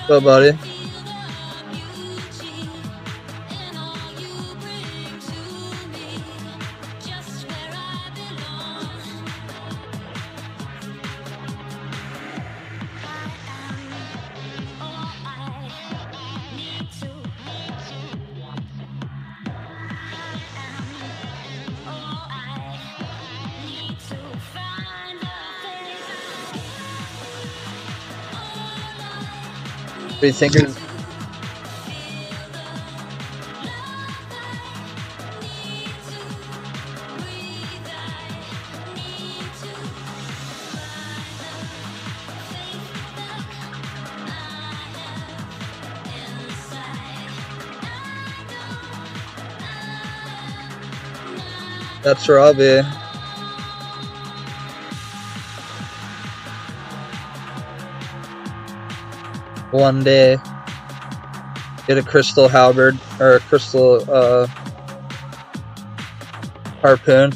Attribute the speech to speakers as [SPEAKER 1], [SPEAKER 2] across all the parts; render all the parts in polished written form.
[SPEAKER 1] What, buddy? What do you think? That's where I'll be. One day, get a crystal halberd or a crystal harpoon.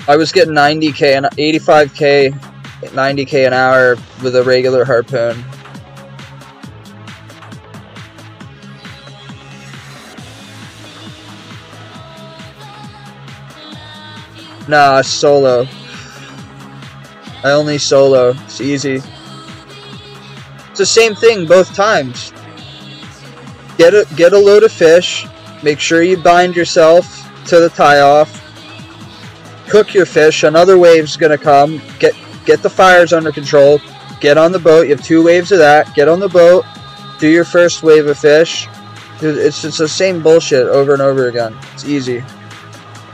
[SPEAKER 1] I was getting 90k and 85k, 90k an hour with a regular harpoon. Nah, solo. I only solo. It's easy. It's the same thing both times. Get a load of fish. Make sure you bind yourself to the tie-off. Cook your fish. Another wave's gonna come. Get the fires under control. Get on the boat. You have 2 waves of that. Get on the boat. Do your first wave of fish. It's the same bullshit over and over again. It's easy.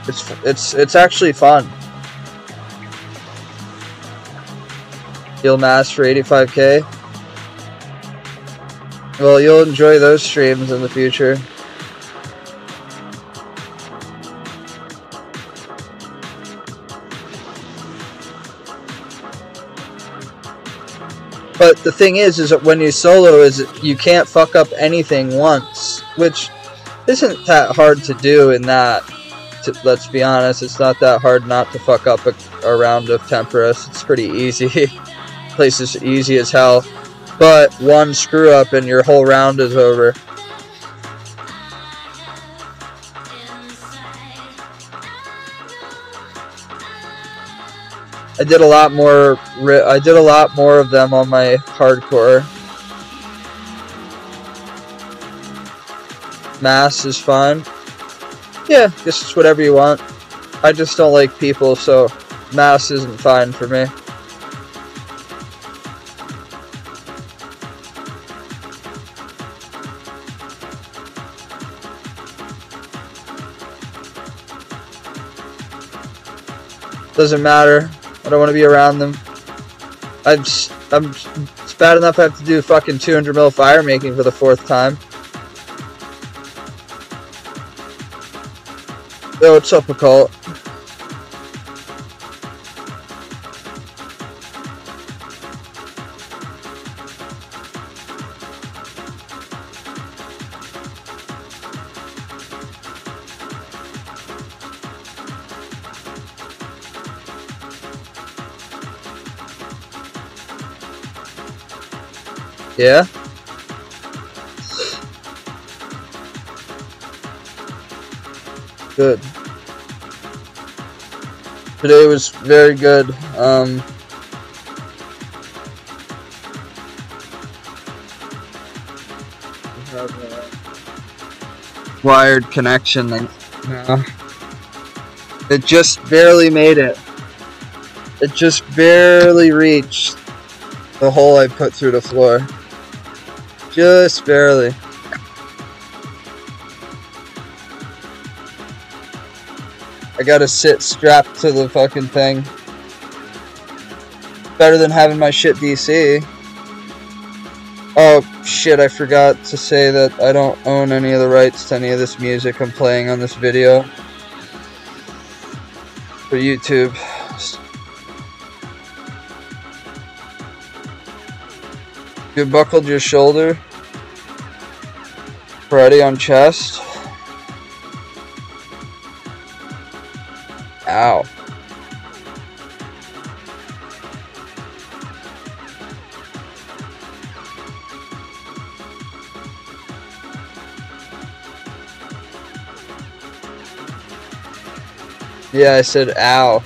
[SPEAKER 1] It's actually fun. Heal mass for 85k. Well, you'll enjoy those streams in the future. But the thing is that when you solo, you can't fuck up anything once, which isn't that hard to do in that. Let's be honest, it's not that hard not to fuck up a round of Temperus. It's pretty easy. Place is easy as hell. But one screw up and your whole round is over. I did a lot more of them on my hardcore. Mass is fine. Yeah, guess it's whatever you want. I just don't like people, so mass isn't fine for me. Doesn't matter. I don't want to be around them. It's bad enough I have to do fucking 200 mil fire making for the 4th time. Yo, what's up, Occult? Yeah? Good. Today was very good. Wired connection. No. It just barely made it. It just barely reached the hole I put through the floor. Just barely. I gotta sit strapped to the fucking thing. Better than having my shit DC. Oh shit, I forgot to say that I don't own any of the rights to any of this music I'm playing on this video for YouTube. You buckled your shoulder. Karate on chest. Ow. Yeah, I said ow.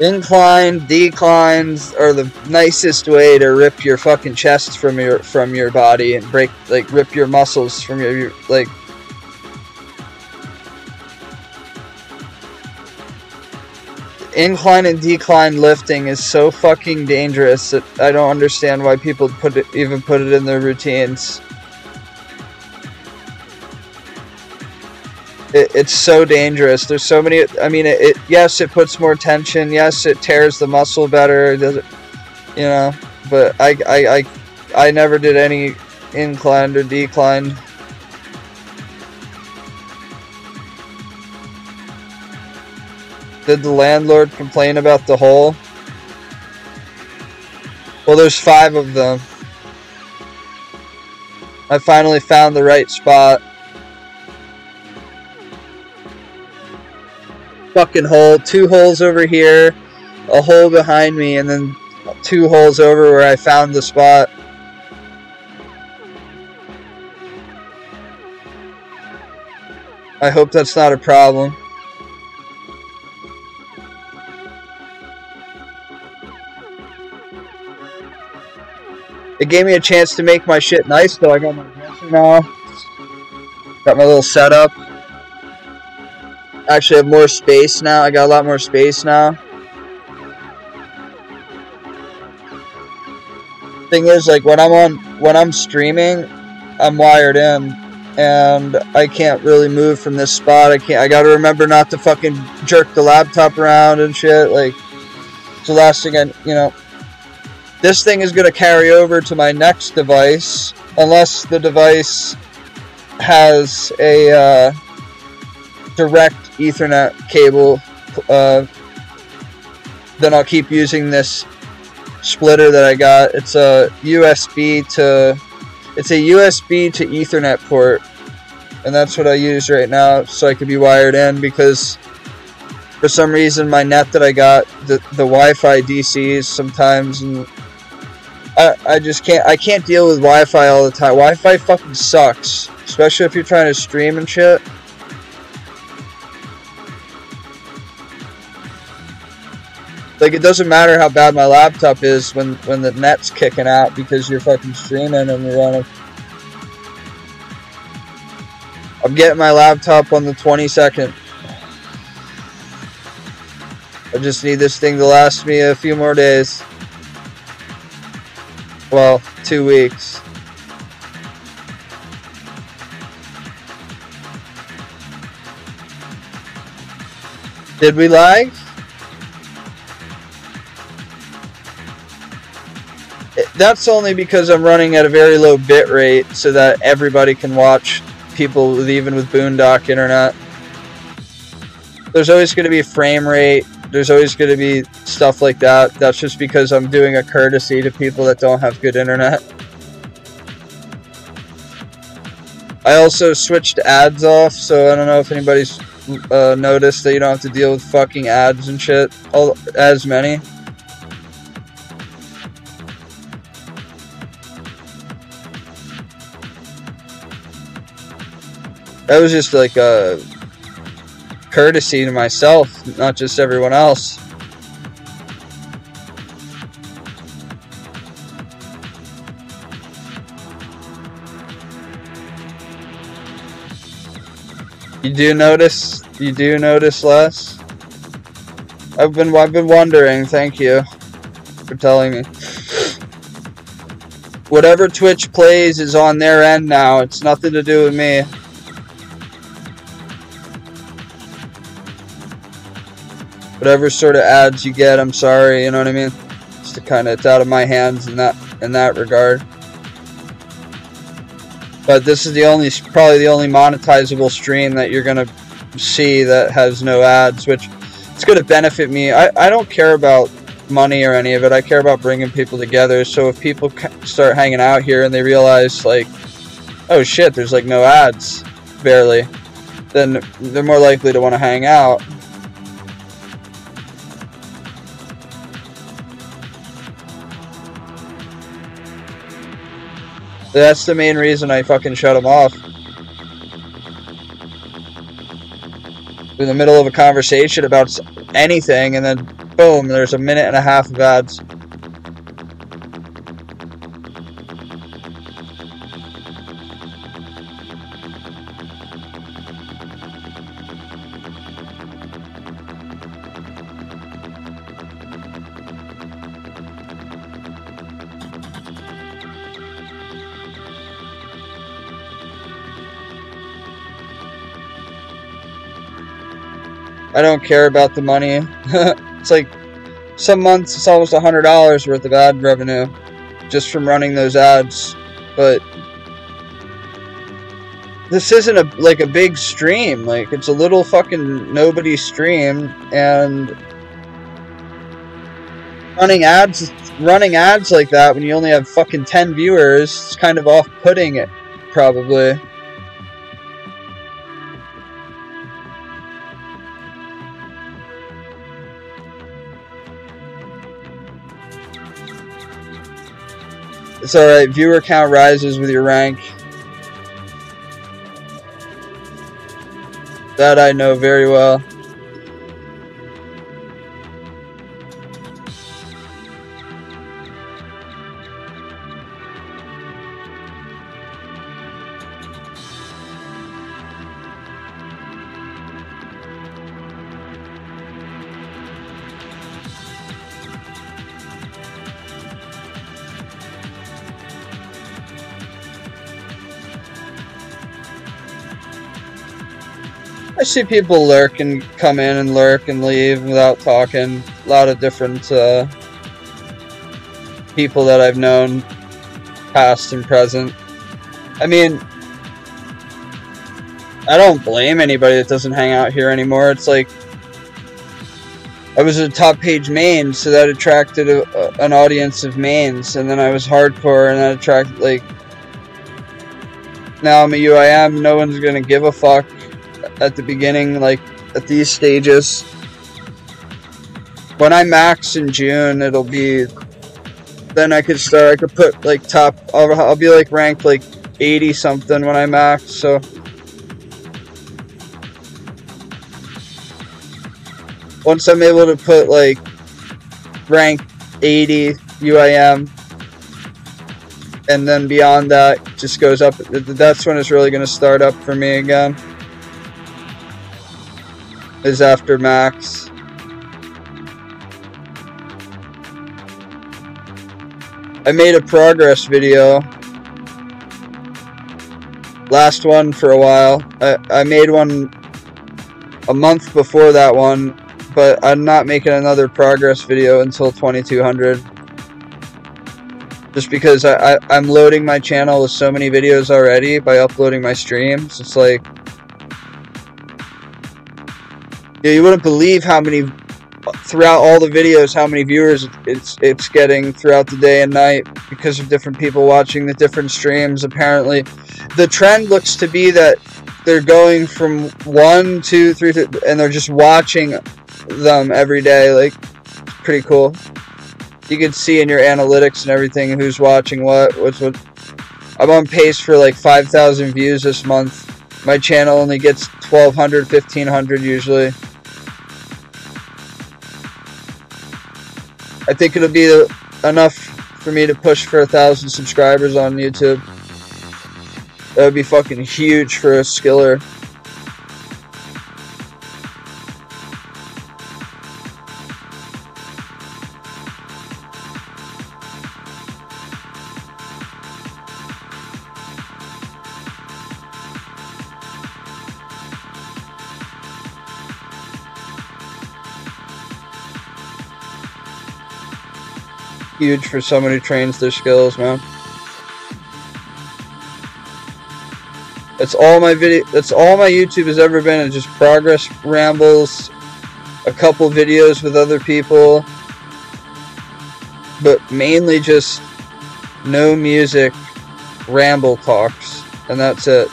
[SPEAKER 1] Incline, declines are the nicest way to rip your fucking chest from your body and break, like, rip your muscles from your like. Incline and decline lifting is so fucking dangerous that I don't understand why people even put it in their routines. It's so dangerous. There's so many. I mean, yes, it puts more tension. Yes, it tears the muscle better. Does it? You know, but I never did any inclined or declined. Did the landlord complain about the hole? Well, there's 5 of them. I finally found the right spot. Fucking hole. 2 holes over here, a hole behind me, and then 2 holes over where I found the spot. I hope that's not a problem. It gave me a chance to make my shit nice, though. I got my dresser now. Got my little setup. Actually have more space now. I got a lot more space now. Thing is, like, when I'm streaming, I'm wired in, and I can't really move from this spot. I gotta remember not to fucking jerk the laptop around and shit. Like, it's the last thing you know. This thing is gonna carry over to my next device, unless the device has a direct Ethernet cable. Then I'll keep using this splitter that I got. It's a USB to Ethernet port, and that's what I use right now, so I could be wired in, because for some reason my net that I got, the Wi-Fi DCs sometimes, and I just can't deal with Wi-Fi all the time. Wi-Fi fucking sucks, especially if you're trying to stream and shit. Like, it doesn't matter how bad my laptop is when the net's kicking out because you're fucking streaming and you're running. I'm getting my laptop on the 22nd. I just need this thing to last me a few more days. Well, 2 weeks. Did we lag? That's only because I'm running at a very low bit rate so that everybody can watch people even with boondock internet. There's always going to be frame rate. There's always going to be stuff like that. That's just because I'm doing a courtesy to people that don't have good internet. I also switched ads off, so I don't know if anybody's noticed that you don't have to deal with fucking ads and shit. As many. That was just like a courtesy to myself, not just everyone else. You do notice less? I've been wondering, thank you for telling me. Whatever Twitch plays is on their end now. It's nothing to do with me. Whatever sort of ads you get, I'm sorry, you know what I mean? Just to kind of, it's out of my hands in that regard. But this is probably the only monetizable stream that you're gonna see that has no ads, which it's gonna benefit me. I don't care about money or any of it. I care about bringing people together. So if people start hanging out here and they realize, like, oh shit, there's like no ads, barely, then they're more likely to want to hang out. That's the main reason I fucking shut them off. In the middle of a conversation about anything, and then boom, there's a minute and a half of ads. I don't care about the money. It's like, some months it's almost $100 worth of ad revenue just from running those ads. But this isn't like a big stream. Like, it's a little fucking nobody stream, and running ads like that when you only have fucking 10 viewers, it's kind of off-putting it, probably. It's alright, viewer count rises with your rank. That I know very well. I see people lurk and come in and lurk and leave without talking. A lot of different people that I've known, past and present. I mean, I don't blame anybody that doesn't hang out here anymore. It's like, I was a top page main, so that attracted an audience of mains, and then I was hardcore, and that attracted, like, now I'm a UIM, no one's gonna give a fuck at the beginning, like, at these stages. When I max in June, it'll be, then I could put, like, top, I'll be, like, ranked, like, 80 something when I max, so. Once I'm able to put, like, rank 80 UIM, and then beyond that, just goes up, that's when it's really going to start up for me again. Is after max. I made a progress video. Last one for a while. I made one a month before that one, but I'm not making another progress video until 2200. Just because I'm loading my channel with so many videos already by uploading my streams. It's like, yeah, you wouldn't believe how many, throughout all the videos, how many viewers it's getting throughout the day and night because of different people watching the different streams. Apparently, the trend looks to be that they're going from 1, 2, 3, and they're just watching them every day. Like, pretty cool. You can see in your analytics and everything who's watching what. I'm on pace for like 5,000 views this month. My channel only gets 1,200, 1,500 usually. I think it'll be enough for me to push for 1,000 subscribers on YouTube. That would be fucking huge for a skiller. Huge for someone who trains their skills, man. That's all my YouTube has ever been, is just progress rambles, a couple videos with other people, but mainly just no music, ramble talks, and that's it.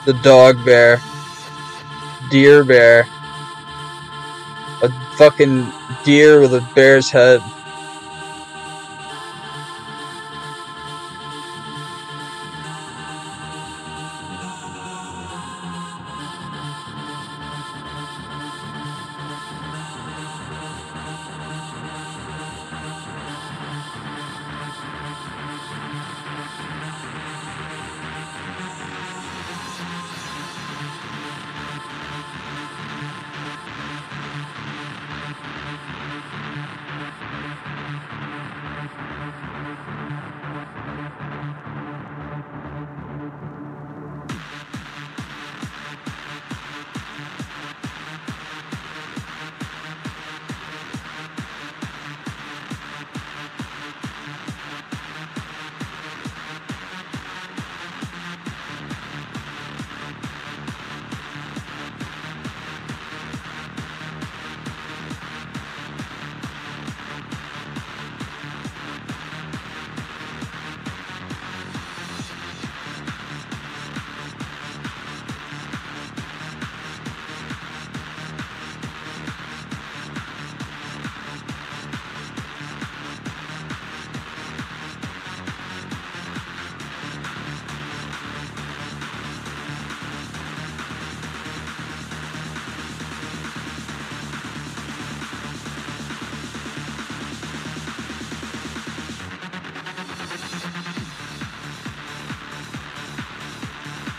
[SPEAKER 1] The dog bear. Deer bear. A fucking deer with a bear's head.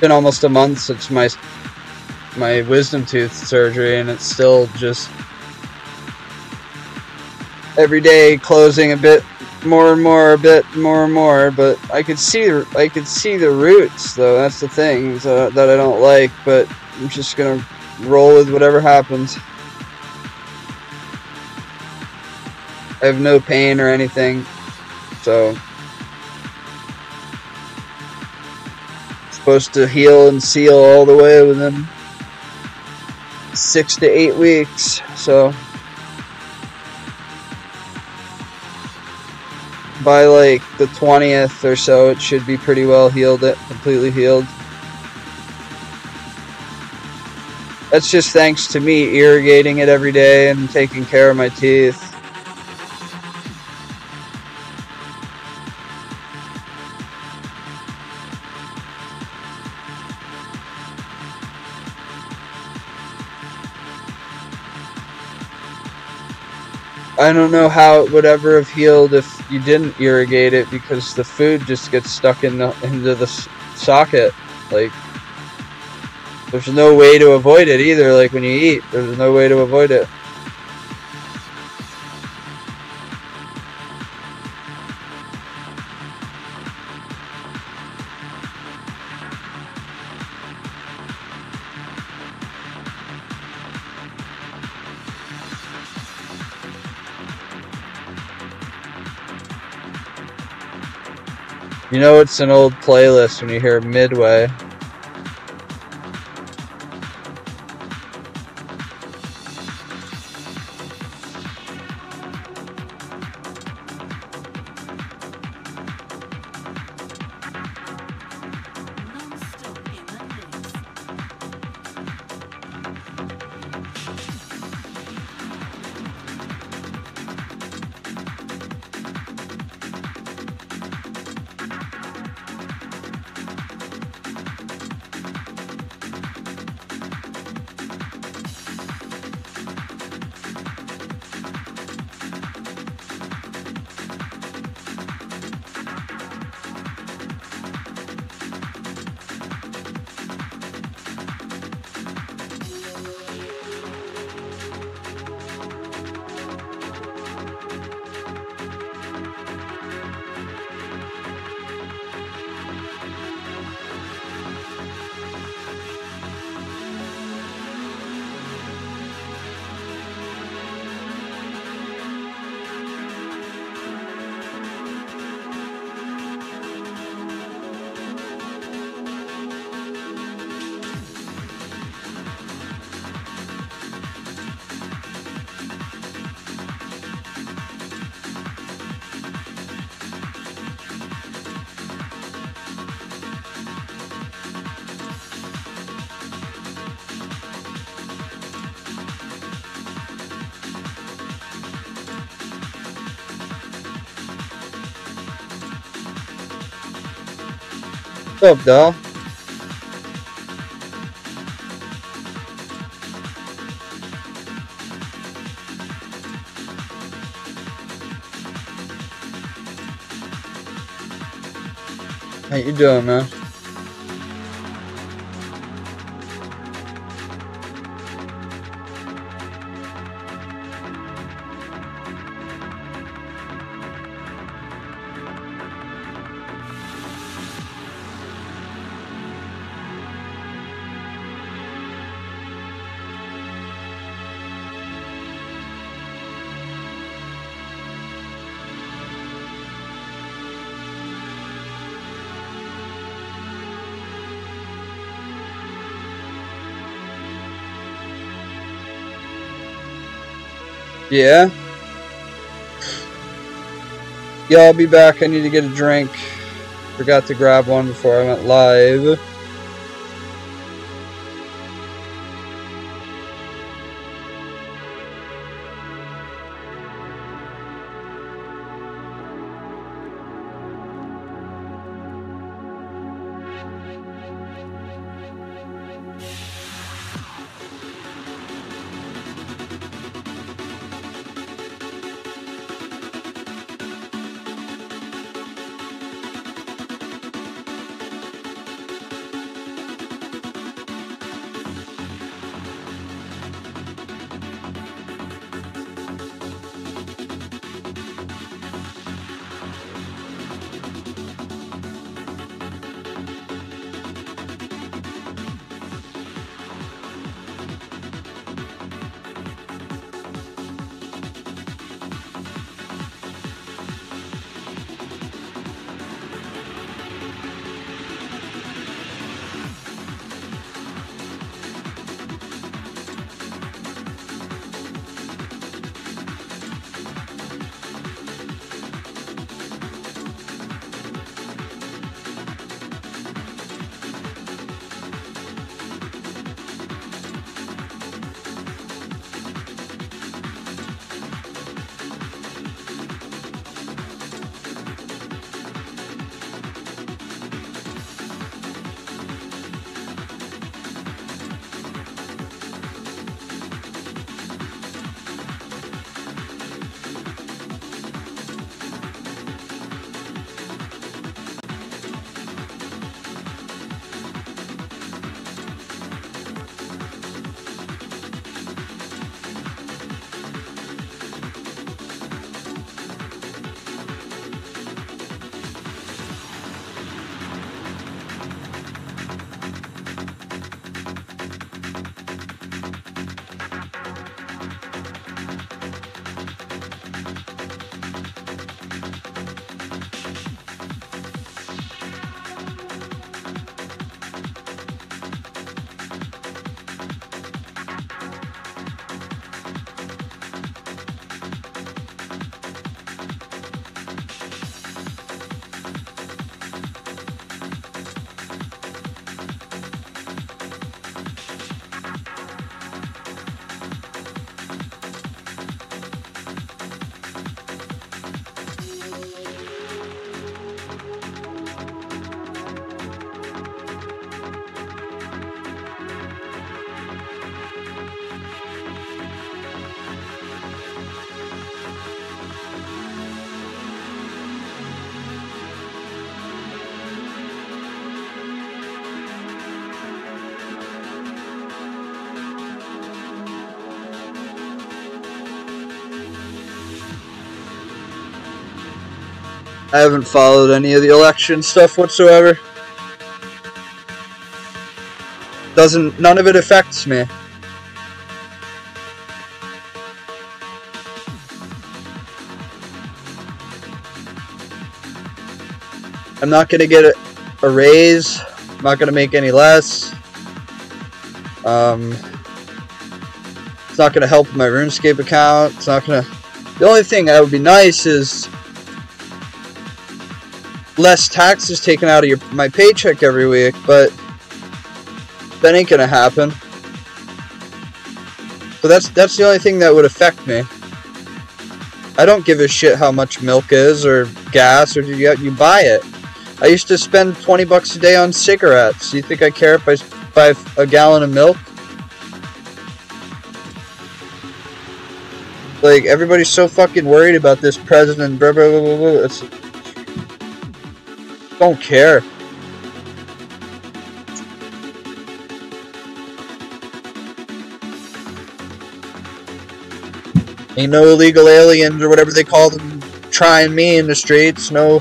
[SPEAKER 1] Been almost a month since my wisdom tooth surgery, and it's still just every day closing a bit more and more, a bit more and more. But I could see the roots, though. That's the thing that I don't like. But I'm just gonna roll with whatever happens. I have no pain or anything, so. Supposed to heal and seal all the way within 6 to 8 weeks, so by like the 20th or so it should be pretty well healed, completely healed. That's just thanks to me irrigating it every day and taking care of my teeth. I don't know how it would ever have healed if you didn't irrigate it, because the food just gets stuck into the socket. Like, there's no way to avoid it either. Like when you eat, there's no way to avoid it. You know it's an old playlist when you hear Midway. What's up, doll? How you doing, man? Yeah? Yeah, I'll be back. I need to get a drink. Forgot to grab one before I went live. I haven't followed any of the election stuff whatsoever. None of it affects me. I'm not going to get a raise. I'm not going to make any less. It's not going to help my RuneScape account. It's not going to... The only thing that would be nice is less taxes taken out of my paycheck every week, but that ain't going to happen. So that's the only thing that would affect me. I don't give a shit how much milk is or gas, or you buy it. I used to spend 20 bucks a day on cigarettes. You think I care if I buy a gallon of milk? Like, everybody's so fucking worried about this president, blah, blah, blah, blah, blah. It's, don't care. Ain't no illegal aliens or whatever they call them trying me in the streets. No.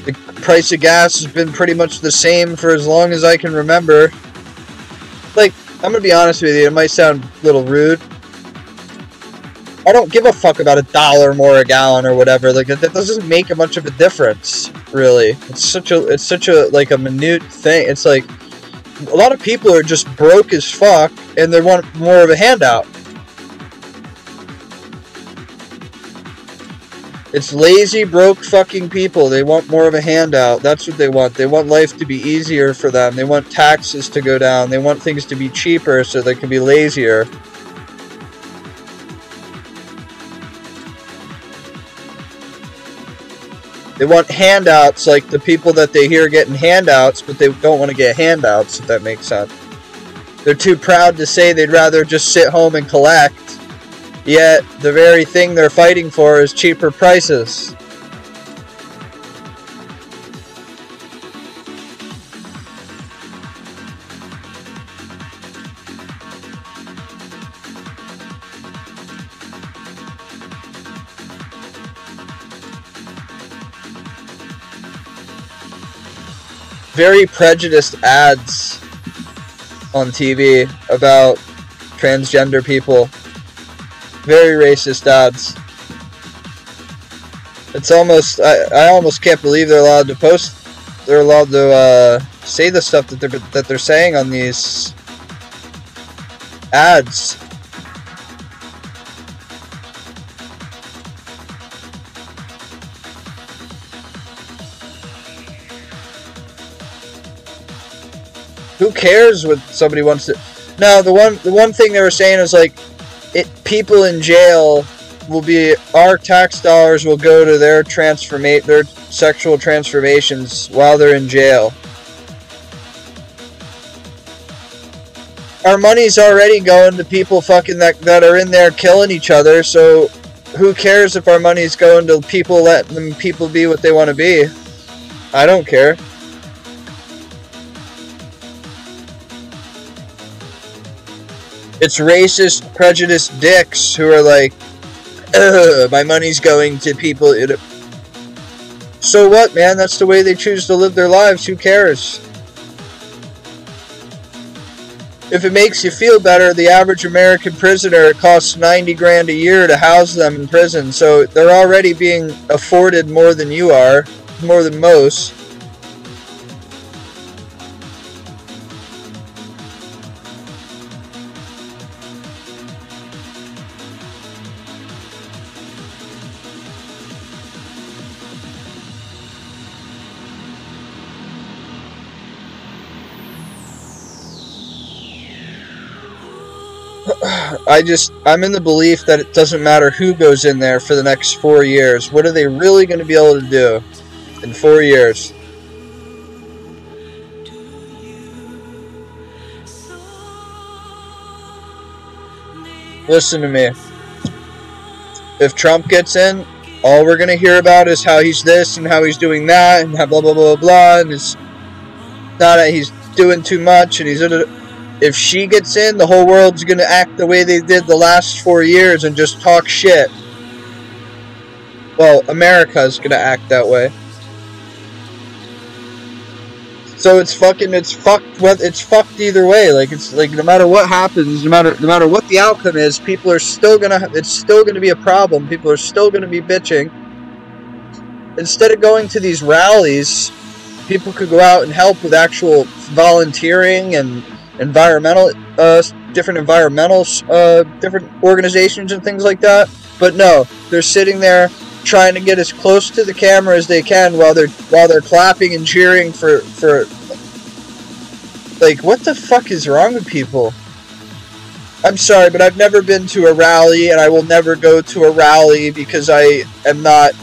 [SPEAKER 1] The price of gas has been pretty much the same for as long as I can remember. Like, I'm gonna be honest with you, it might sound a little rude. I don't give a fuck about $1 more a gallon or whatever. Like, that doesn't make much of a difference, really. It's such a like a minute thing. It's like a lot of people are just broke as fuck and they want more of a handout. It's lazy, broke fucking people. They want more of a handout. That's what they want. They want life to be easier for them. They want taxes to go down. They want things to be cheaper so they can be lazier. They want handouts like the people that they hear getting handouts, but they don't want to get handouts, if that makes sense. They're too proud to say they'd rather just sit home and collect. Yet, the very thing they're fighting for is cheaper prices. Very prejudiced ads on TV about transgender people. Very racist ads. It's almost, I almost can't believe they're allowed to post, they're allowed to say the stuff that they're saying on these ads. Who cares what somebody wants to... No, the one thing they were saying is like, people in jail will be, our tax dollars will go to their sexual transformations while they're in jail. Our money's already going to people fucking that are in there killing each other, so who cares if our money's going to people letting people be what they want to be? I don't care. It's racist, prejudiced dicks who are like, ugh, my money's going to people. So what, man? That's the way they choose to live their lives. Who cares? If it makes you feel better, the average American prisoner, it costs $90 grand a year to house them in prison. So they're already being afforded more than you are, more than most. I'm in the belief that it doesn't matter who goes in there for the next 4 years. What are they really going to be able to do in 4 years? Listen to me. If Trump gets in, all we're going to hear about is how he's this and how he's doing that and how blah, blah, blah, blah, and it's not that he's doing too much and he's... If she gets in, the whole world's going to act the way they did the last 4 years and just talk shit. Well, America's gonna act that way. So it's fucked either way. Like, it's like, no matter what happens, no matter what the outcome is, people are still gonna, it's still gonna be a problem. People are still gonna be bitching. Instead of going to these rallies, people could go out and help with actual volunteering and environmental, different organizations and things like that. But no, they're sitting there trying to get as close to the camera as they can while they're clapping and cheering for like, what the fuck is wrong with people? I'm sorry, but I've never been to a rally, and I will never go to a rally because I am not,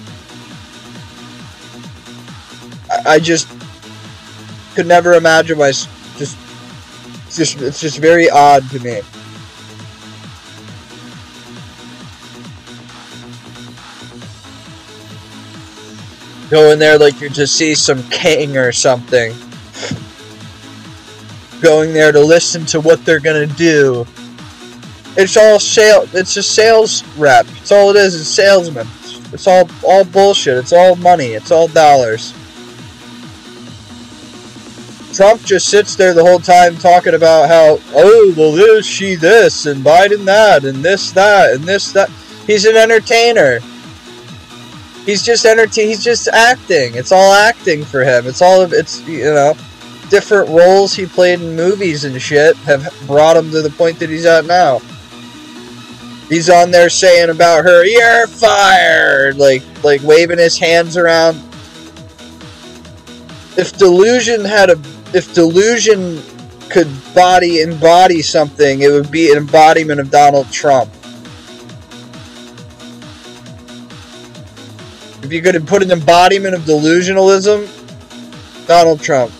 [SPEAKER 1] I just could never imagine it's just very odd to me. Go in there like you're to see some king or something. Going there to listen to what they're gonna do. It's all it's a sales rep. It's all it is. It's salesman. It's all bullshit. It's all money. It's all dollars. Trump just sits there the whole time talking about how, oh, well, this, and Biden that, and this, that, and this, that. He's an entertainer. He's just he's just acting. It's all acting for him. It's, you know, different roles he played in movies and shit have brought him to the point that he's at now. He's on there saying about her, "You're fired," like waving his hands around. If delusion could embody something, it would be an embodiment of Donald Trump. If you could put an embodiment of delusionalism, Donald Trump.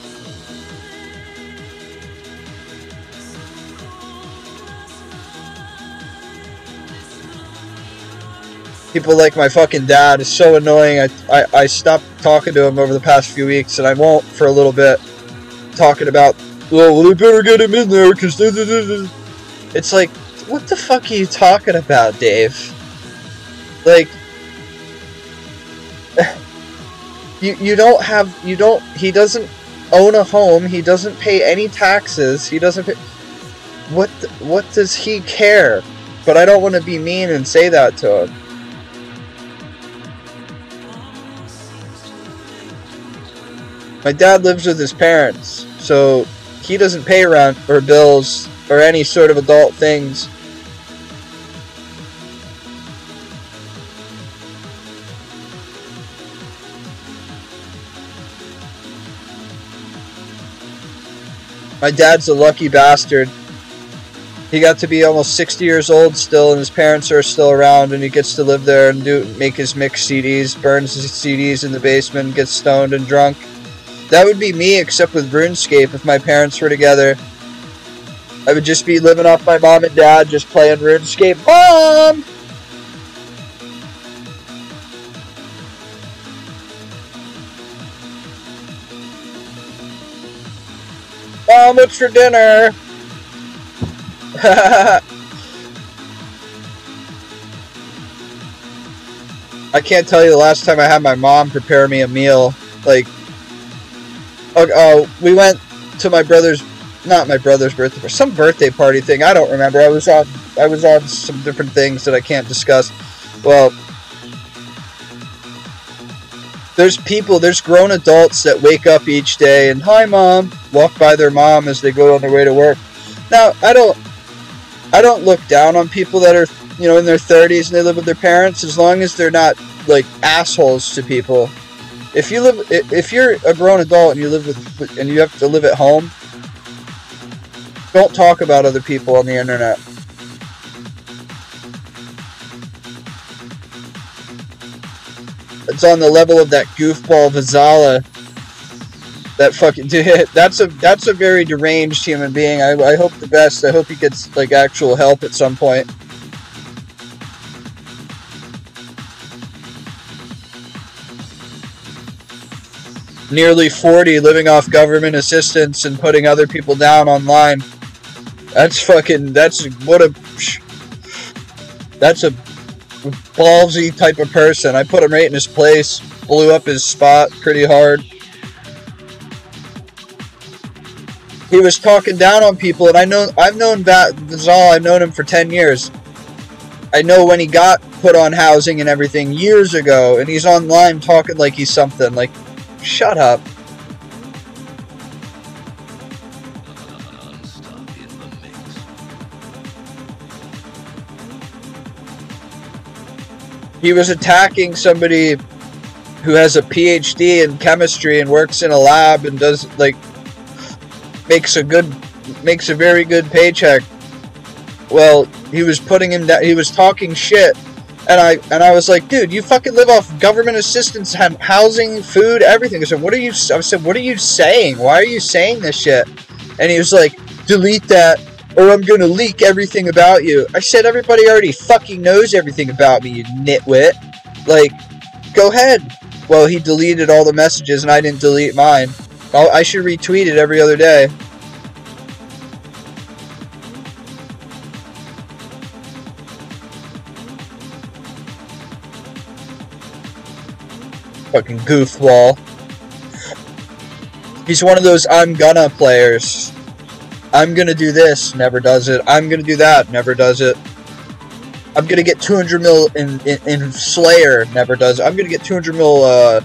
[SPEAKER 1] People like my fucking dad is so annoying. I stopped talking to him over the past few weeks, and I won't for a little bit. Talking about, well, they better get him in there, because it's like, what the fuck are you talking about, Dave? Like, he doesn't own a home, he doesn't pay any taxes, he doesn't pay, what does he care? But I don't want to be mean and say that to him. My dad lives with his parents, so he doesn't pay rent or bills or any sort of adult things. My dad's a lucky bastard. He got to be almost 60 years old still, and his parents are still around, and he gets to live there and make his mixed CDs, burns his CDs in the basement, gets stoned and drunk. That would be me, except with RuneScape. If my parents were together, I would just be living off my mom and dad, just playing RuneScape. Mom! Mom, what's for dinner? I can't tell you the last time I had my mom prepare me a meal. Like, we went to my brother's, not my brother's birthday, some birthday party thing. I don't remember. I was on some different things that I can't discuss. Well, there's grown adults that wake up each day and, hi mom, walk by their mom as they go on their way to work. Now, I don't look down on people that are, you know, in their 30s and they live with their parents, as long as they're not like assholes to people. If you're a grown adult and you have to live at home, don't talk about other people on the internet. It's on the level of that goofball Vizala. That fucking dude. That's a very deranged human being. I hope the best. I hope he gets like actual help at some point. Nearly 40, living off government assistance and putting other people down online. That's ballsy type of person. I put him right in his place, blew up his spot pretty hard. He was talking down on people, and I've known Vazal, I've known him for 10 years. I know when he got put on housing and everything years ago, and he's online talking like he's something. Like, shut up. He was attacking somebody who has a PhD in chemistry and works in a lab and does, like, makes a very good paycheck. Well, he was putting him down. He was talking shit, and I was like, dude, you fucking live off government assistance, housing, food, everything. I said, what are you saying? Why are you saying this shit? And he was like, delete that, or I'm gonna leak everything about you. I said, everybody already fucking knows everything about me, you nitwit. Like, go ahead. Well, he deleted all the messages, and I didn't delete mine. I should retweet it every other day. Fucking goofball. He's one of those I'm gonna players. I'm gonna do this, never does it. I'm gonna do that, never does it. I'm gonna get 200 mil in Slayer, never does it. I'm gonna get 200 mil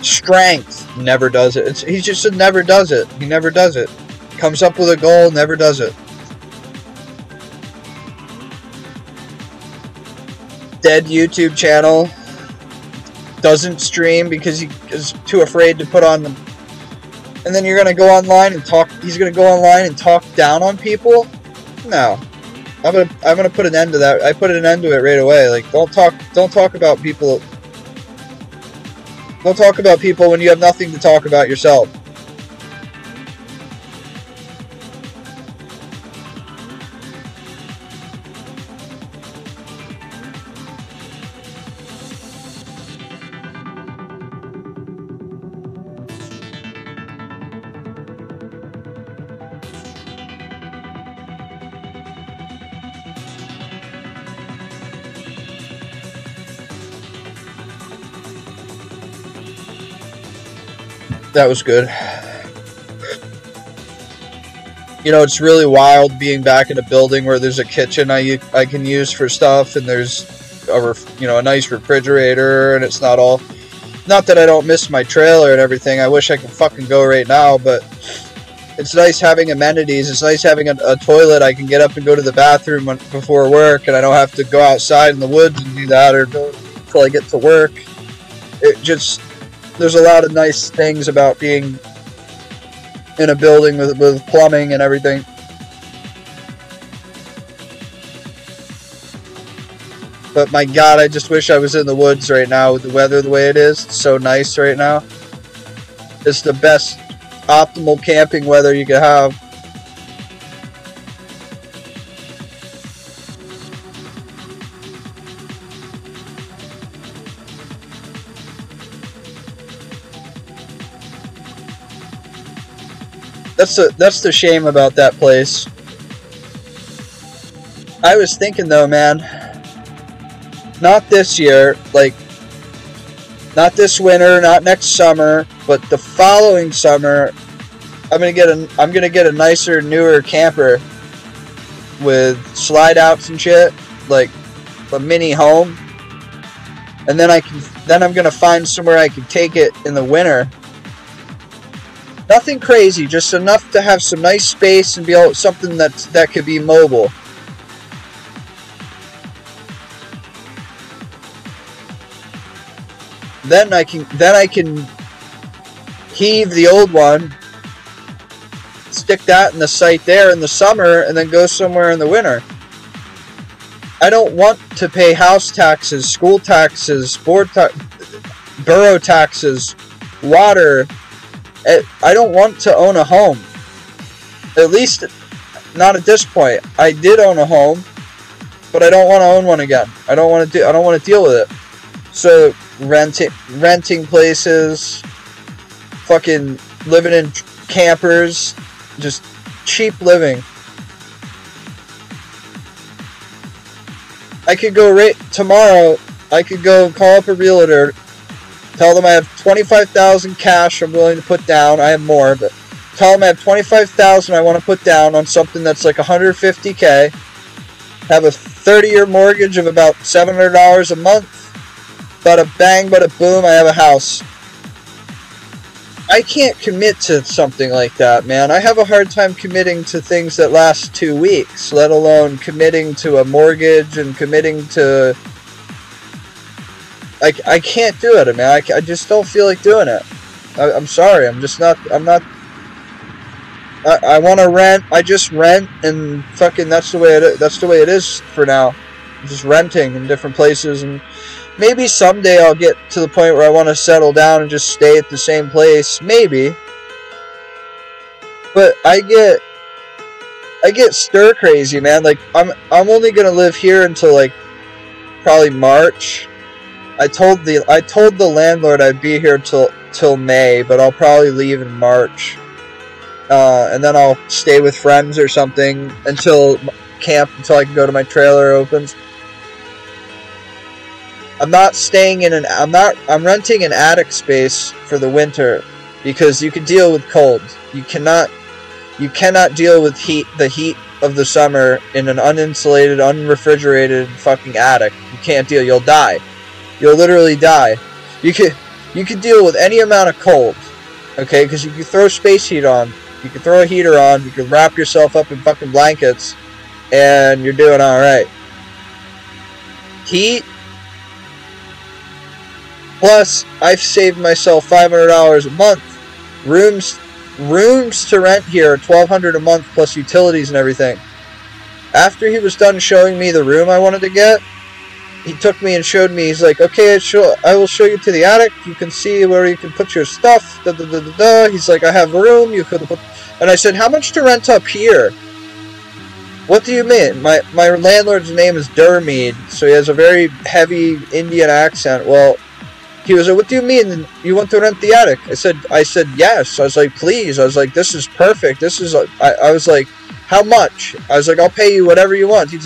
[SPEAKER 1] strength, never does it. He just said never does it. He never does it. Comes up with a goal, never does it. Dead YouTube channel. Doesn't stream because he is too afraid to put on them. And then you're gonna go online and talk. He's gonna go online and talk down on people. No, I'm gonna put an end to that. I put an end to it right away. Like, don't talk about people. Don't talk about people when you have nothing to talk about yourself. That was good. You know, it's really wild being back in a building where there's a kitchen I can use for stuff, and there's a nice refrigerator, and it's not all. Not that I don't miss my trailer and everything. I wish I could fucking go right now, but it's nice having amenities. It's nice having a toilet. I can get up and go to the bathroom before work, and I don't have to go outside in the woods and do that, or go until I get to work. There's a lot of nice things about being in a building with plumbing and everything. But my God, I just wish I was in the woods right now with the weather the way it is. It's so nice right now. It's the best optimal camping weather you could have. That's the shame about that place. I was thinking though, man, not this year, like, not this winter, not next summer, but the following summer, I'm gonna get a nicer, newer camper with slide outs and shit, like a mini home, and then I'm gonna find somewhere I can take it in the winter. Nothing crazy, just enough to have some nice space and be able something that could be mobile. Then I can heave the old one, stick that in the site there in the summer, and then go somewhere in the winter. I don't want to pay house taxes, school taxes, borough taxes, water. I don't want to own a home. At least not at this point. I did own a home, but I don't want to own one again. I don't want to deal with it. So renting places, fucking living in campers, just cheap living. I could go tomorrow, I could go call up a realtor, tell them I have $25,000 cash I'm willing to put down. I have more, but tell them I have $25,000 I want to put down on something that's like $150K. Have a 30-year mortgage of about $700 a month. Bada bang, bada boom, I have a house. I can't commit to something like that, man. I have a hard time committing to things that last 2 weeks, let alone committing to a mortgage and committing to... I can't do it, man. I just don't feel like doing it. I'm sorry. I'm just not... I want to rent. I just rent, and fucking that's the way it is for now. I'm just renting in different places, and maybe someday I'll get to the point where I want to settle down and just stay at the same place. Maybe. But I get stir crazy, man. Like I'm only gonna live here until like probably March. I told the landlord I'd be here till May, but I'll probably leave in March. And then I'll stay with friends or something until I can go to my trailer opens. I'm renting an attic space for the winter because you can deal with cold. You cannot deal with the heat of the summer in an uninsulated, unrefrigerated fucking attic. You can't deal. You'll die. You'll literally die. You can deal with any amount of cold, okay? Because you can throw space heat on. You can throw a heater on. You can wrap yourself up in fucking blankets, and you're doing all right. Heat. Plus, I've saved myself $500 a month. Rooms to rent here are $1,200 a month plus utilities and everything. After he was done showing me the room I wanted to get, he took me and showed me. He's like, okay, I will show you to the attic. You can see where you can put your stuff. Da, da, da, da, da. He's like, I have a room. You could put. And I said, how much to rent up here? What do you mean? My landlord's name is Dermead, so he has a very heavy Indian accent. Well, he was like, what do you mean? You want to rent the attic? I said yes. I was like, please. I was like, this is perfect. This is. I was like, how much? I was like, I'll pay you whatever you want. He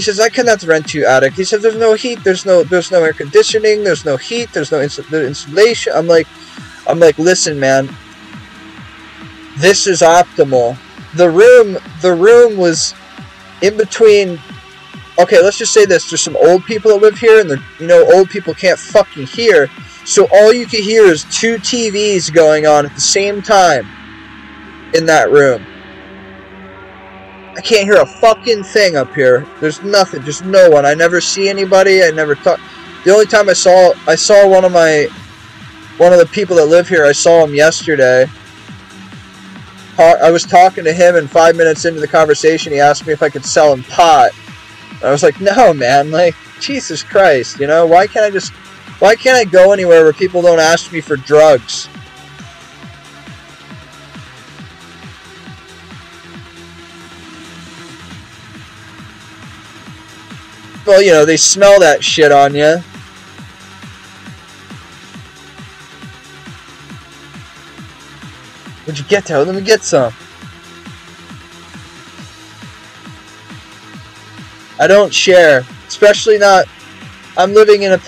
[SPEAKER 1] says, I cannot rent you attic. He said, there's no heat. There's no air conditioning. There's no heat. There's no insulation. I'm like, listen, man. This is optimal. The room was in between. Okay, let's just say this. There's some old people that live here, and old people can't fucking hear. So all you can hear is 2 TVs going on at the same time in that room. I can't hear a fucking thing up here. There's nothing, just no one. I never see anybody. I never talk. The only time I saw one of the people that live here. I saw him yesterday. I was talking to him, and 5 minutes into the conversation, he asked me if I could sell him pot. I was like, no, man. Like, Jesus Christ, why can't I go anywhere where people don't ask me for drugs? Well, they smell that shit on you. What'd you get, Toad? Let me get some. I don't share, especially not. I'm living in an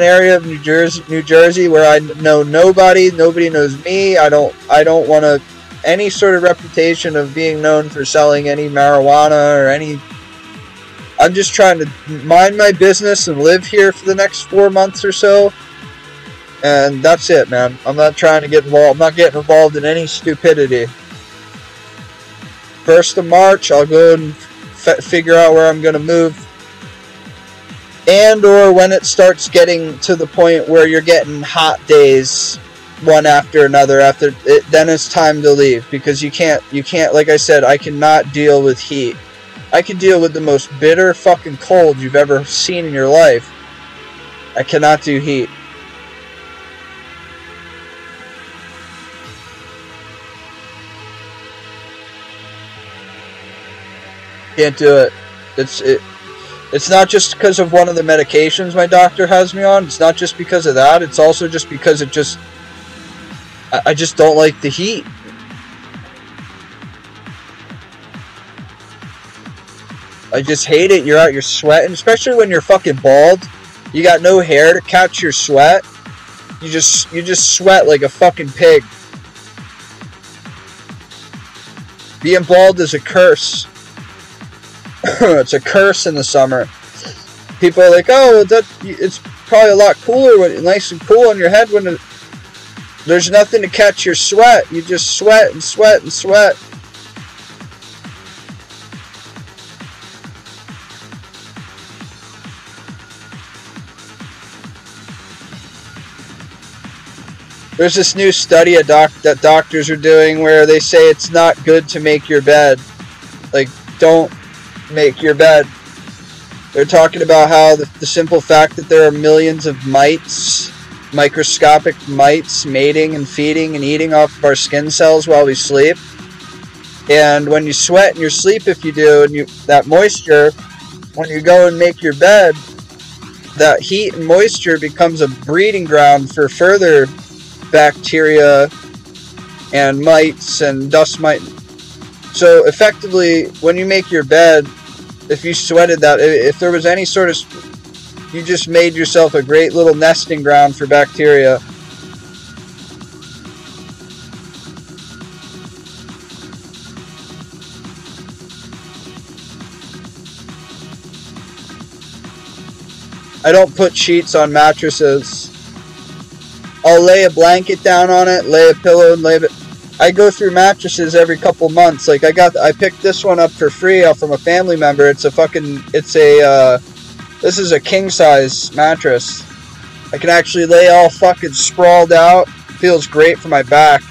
[SPEAKER 1] area of New Jersey where I know nobody. Nobody knows me. I don't want any sort of reputation of being known for selling any marijuana or any. I'm just trying to mind my business and live here for the next 4 months or so. And that's it, man. I'm not trying to get involved. I'm not getting involved in any stupidity. 1st of March, I'll go and figure out where I'm going to move. And or when it starts getting to the point where you're getting hot days one after another, then it's time to leave. Because you can't, like I said, I cannot deal with heat. I can deal with the most bitter fucking cold you've ever seen in your life. I cannot do heat. Can't do it. It's not just because of one of the medications my doctor has me on. It's not just because of that. It's also just because I just don't like the heat. I just hate it. You're sweating, especially when you're fucking bald. You got no hair to catch your sweat. You just sweat like a fucking pig. Being bald is a curse. It's a curse in the summer. People are like, oh, it's probably a lot cooler when it's nice and cool on your head when there's nothing to catch your sweat. You just sweat and sweat and sweat. There's this new study that doctors are doing where they say it's not good to make your bed. Like, don't make your bed. They're talking about how the simple fact that there are millions of mites, microscopic mites, mating and feeding and eating off of our skin cells while we sleep. And when you sweat in your sleep, if you do, and that moisture, when you go and make your bed, that heat and moisture becomes a breeding ground for further bacteria and mites and dust mites. So effectively, when you make your bed, if you sweated that, if there was any sort of, you just made yourself a great little nesting ground for bacteria. I don't put sheets on mattresses. I'll lay a blanket down on it, lay a pillow, and lay it. I go through mattresses every couple months. Like I picked this one up for free off from a family member. This is a king size mattress. I can actually lay all fucking sprawled out. Feels great for my back.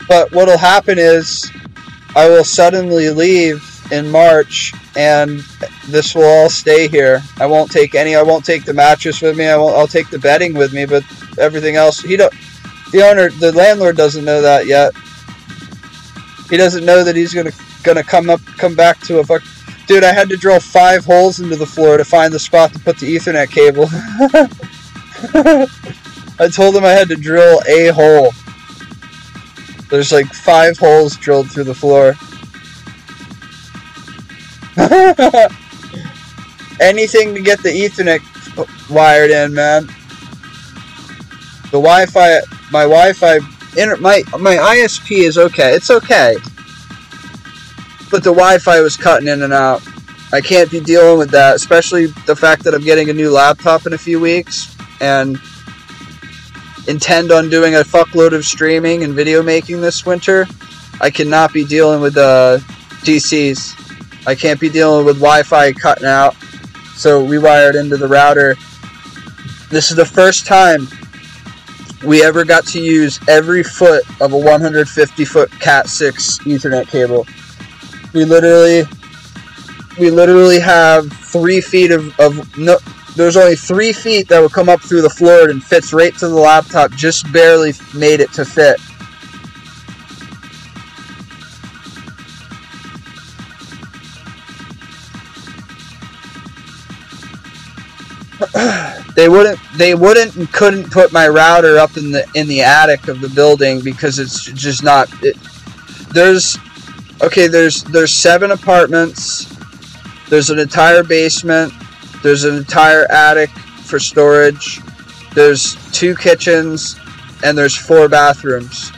[SPEAKER 1] But what'll happen is I will suddenly leave in March and this will all stay here. I won't take the mattress with me. I'll take the bedding with me, but everything else, the landlord doesn't know that yet. He doesn't know that he's gonna come back to a fuck. Dude, I had to drill 5 holes into the floor to find the spot to put the Ethernet cable. I told him I had to drill a hole. There's like 5 holes drilled through the floor. Anything to get the Ethernet wired in, man. The Wi-Fi, my ISP is okay. It's okay. But the Wi-Fi was cutting in and out. I can't be dealing with that, especially the fact that I'm getting a new laptop in a few weeks and intend on doing a fuckload of streaming and video making this winter. I cannot be dealing with DCs. I can't be dealing with Wi-Fi cutting out. So we wired into the router. This is the first time we ever got to use every foot of a 150-foot Cat 6 Ethernet cable. We literally have 3 feet no. There's only 3 feet that will come up through the floor and fits right to the laptop. Just barely made it to fit. They wouldn't and couldn't put my router up in the attic of the building because it's just not. There's 7 apartments. There's an entire basement. There's an entire attic for storage. There's 2 kitchens, and there's 4 bathrooms.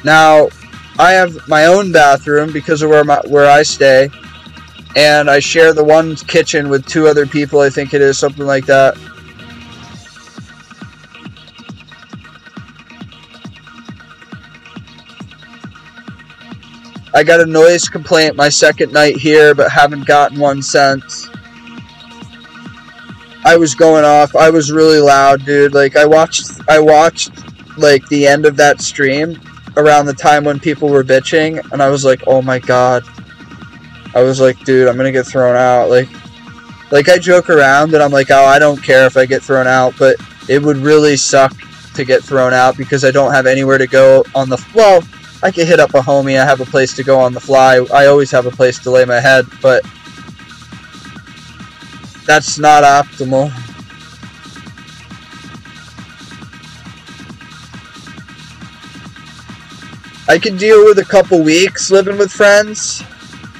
[SPEAKER 1] Now, I have my own bathroom because of where I stay, and I share the one kitchen with 2 other people. I think it is something like that. I got a noise complaint my second night here, but haven't gotten one since. I was going off. I was really loud, dude. Like I watched like the end of that stream around the time when people were bitching, and I was like, oh my god. I was like, dude, I'm gonna get thrown out. Like I joke around and I'm like, oh, I don't care if I get thrown out, but it would really suck to get thrown out because I don't have anywhere to go on the. Well, I could hit up a homie. I have a place to go on the fly. I always have a place to lay my head, but that's not optimal. I could deal with a couple weeks living with friends.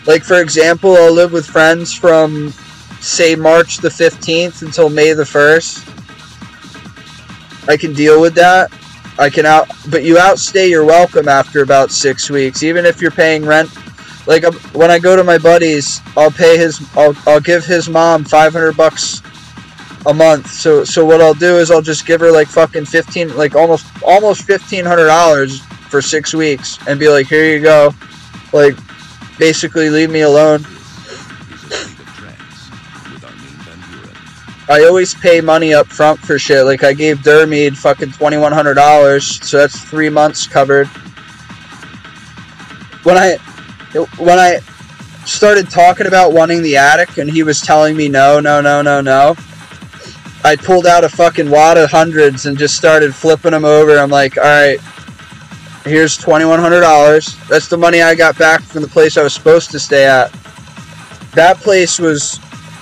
[SPEAKER 1] Like, for example, I'll live with friends from, say, March the 15th until May the 1st. I can deal with that. But you outstay your welcome after about 6 weeks, even if you're paying rent. Like, when I go to my buddies, I'll give his mom $500 a month. So what I'll do is I'll just give her like fucking almost $1,500 for 6 weeks and be like, here you go. Like, basically leave me alone. I always pay money up front for shit. Like, I gave Dermead fucking $2,100, so that's 3 months covered. When I started talking about wanting the attic and he was telling me no, I pulled out a fucking wad of hundreds and just started flipping them over. I'm like, alright, here's $2,100. That's the money I got back from the place I was supposed to stay at. That place was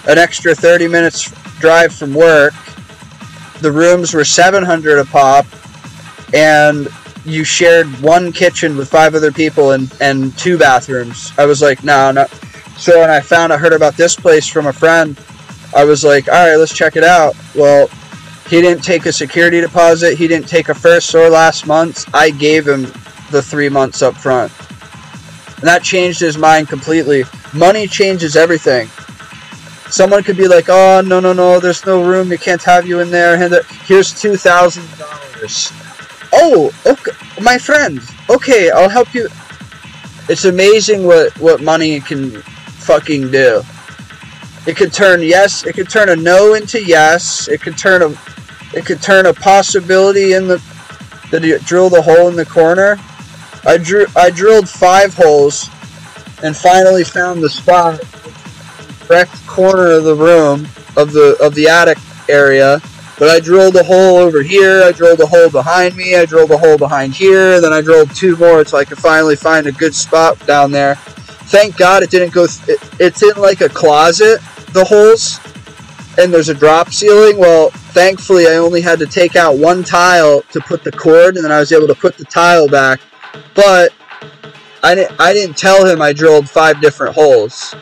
[SPEAKER 1] an extra 30 minutes drive from work. The rooms were $700 a pop, and you shared one kitchen with 5 other people and 2 bathrooms. I was like, no. So when I heard about this place from a friend, I was like, alright, let's check it out. Well, he didn't take a security deposit. He didn't take a first or last month. I gave him the 3 months up front. And that changed his mind completely. Money changes everything. Someone could be like, oh, no, there's no room. We can't have you in there. Here's $2,000. Oh, okay, my friend. Okay, I'll help you. It's amazing what money can fucking do. It could turn a no into yes. It could turn a possibility in that you drill the hole in the corner. I drilled 5 holes and finally found the spot, the correct corner of the room of the attic area. But I drilled a hole over here, I drilled a hole behind me, I drilled a hole behind here, and then I drilled 2 more so I could finally find a good spot down there. Thank God it didn't go, it's in like a closet, the holes, and there's a drop ceiling. Well, thankfully I only had to take out 1 tile to put the cord, and then I was able to put the tile back. But I didn't tell him I drilled 5 different holes.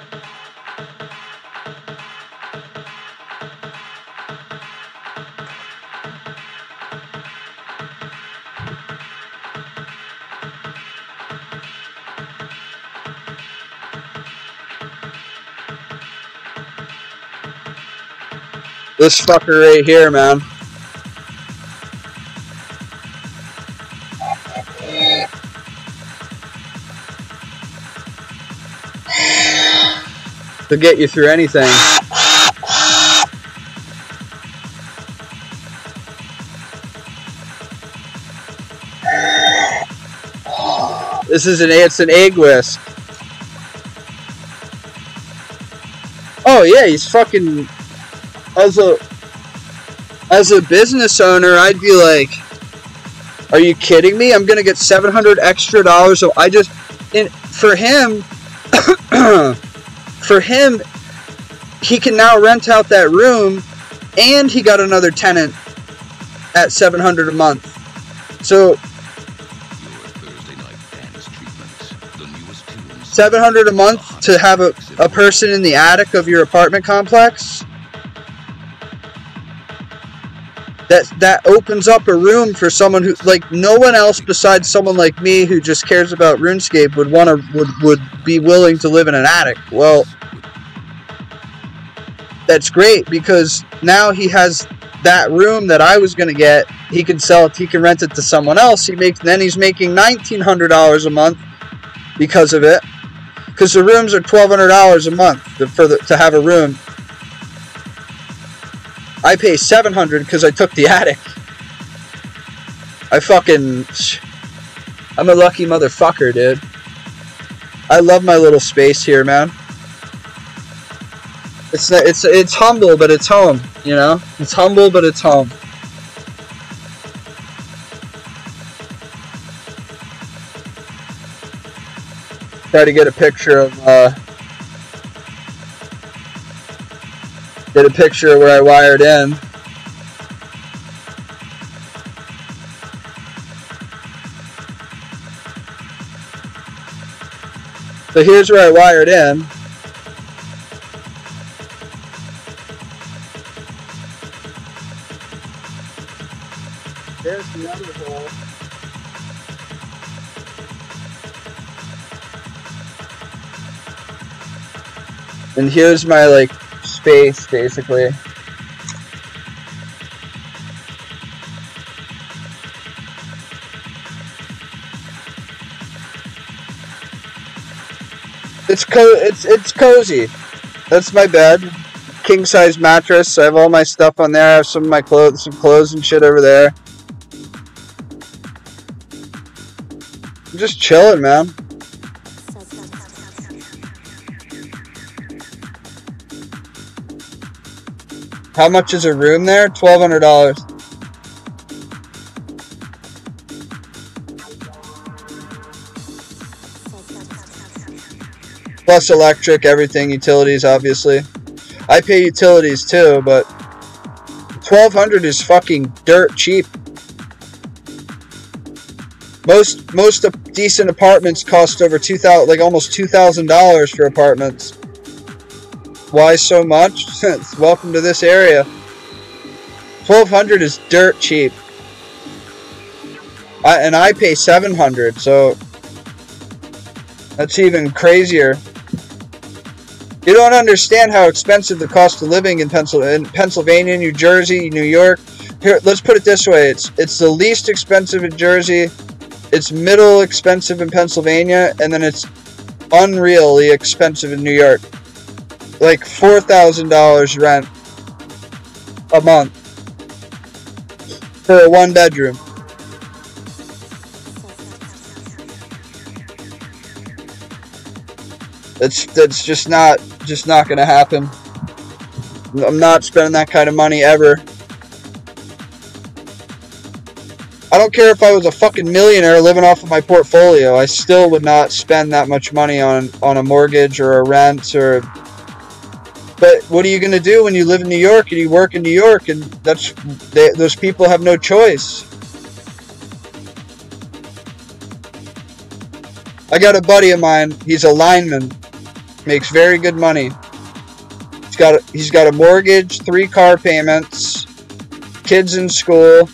[SPEAKER 1] This fucker right here, man. To get you through anything. It's an egg whisk. Oh yeah, he's fucking. As a business owner, I'd be like, are you kidding me? I'm gonna get $700 extra. So for him, he can now rent out that room, and he got another tenant at $700 a month. So $700 a month to have a person in the attic of your apartment complex. That opens up a room for someone who, like, no one else besides someone like me who just cares about RuneScape would be willing to live in an attic. Well, that's great, because now he has that room that I was going to get. He can sell it, he can rent it to someone else. Then he's making $1,900 a month because of it. Because the rooms are $1,200 a month to have a room. I pay $700 because I took the attic. I'm a lucky motherfucker, dude. I love my little space here, man. It's humble, but it's home, you know? It's humble, but it's home. Try to get a picture of where I wired in. So here's where I wired in. There's the other hole. And here's my, like, space, basically. It's cozy. That's my bed. King size mattress. I have all my stuff on there. I have some of my clothes, some clothes and shit over there. I'm just chilling, man. How much is a room there? $1,200. Plus electric, everything, utilities, obviously. I pay utilities too, but $1,200 is fucking dirt cheap. Most decent apartments cost over $2,000, like almost $2,000 for apartments. Why so much? Welcome to this area. $1,200 is dirt cheap. And I pay $700, so that's even crazier. You don't understand how expensive the cost of living in Pennsylvania, New Jersey, New York. Here, let's put it this way: it's the least expensive in Jersey, it's middle expensive in Pennsylvania, and then it's unreally expensive in New York. Like $4,000 rent a month for a 1-bedroom. That's just not gonna happen. I'm not spending that kind of money ever. I don't care if I was a fucking millionaire living off of my portfolio. I still would not spend that much money on a mortgage or a rent or. But what are you gonna do when you live in New York and you work in New York, and those people have no choice. I got a buddy of mine. He's a lineman. Makes very good money. He's got a mortgage, 3 car payments, kids in school,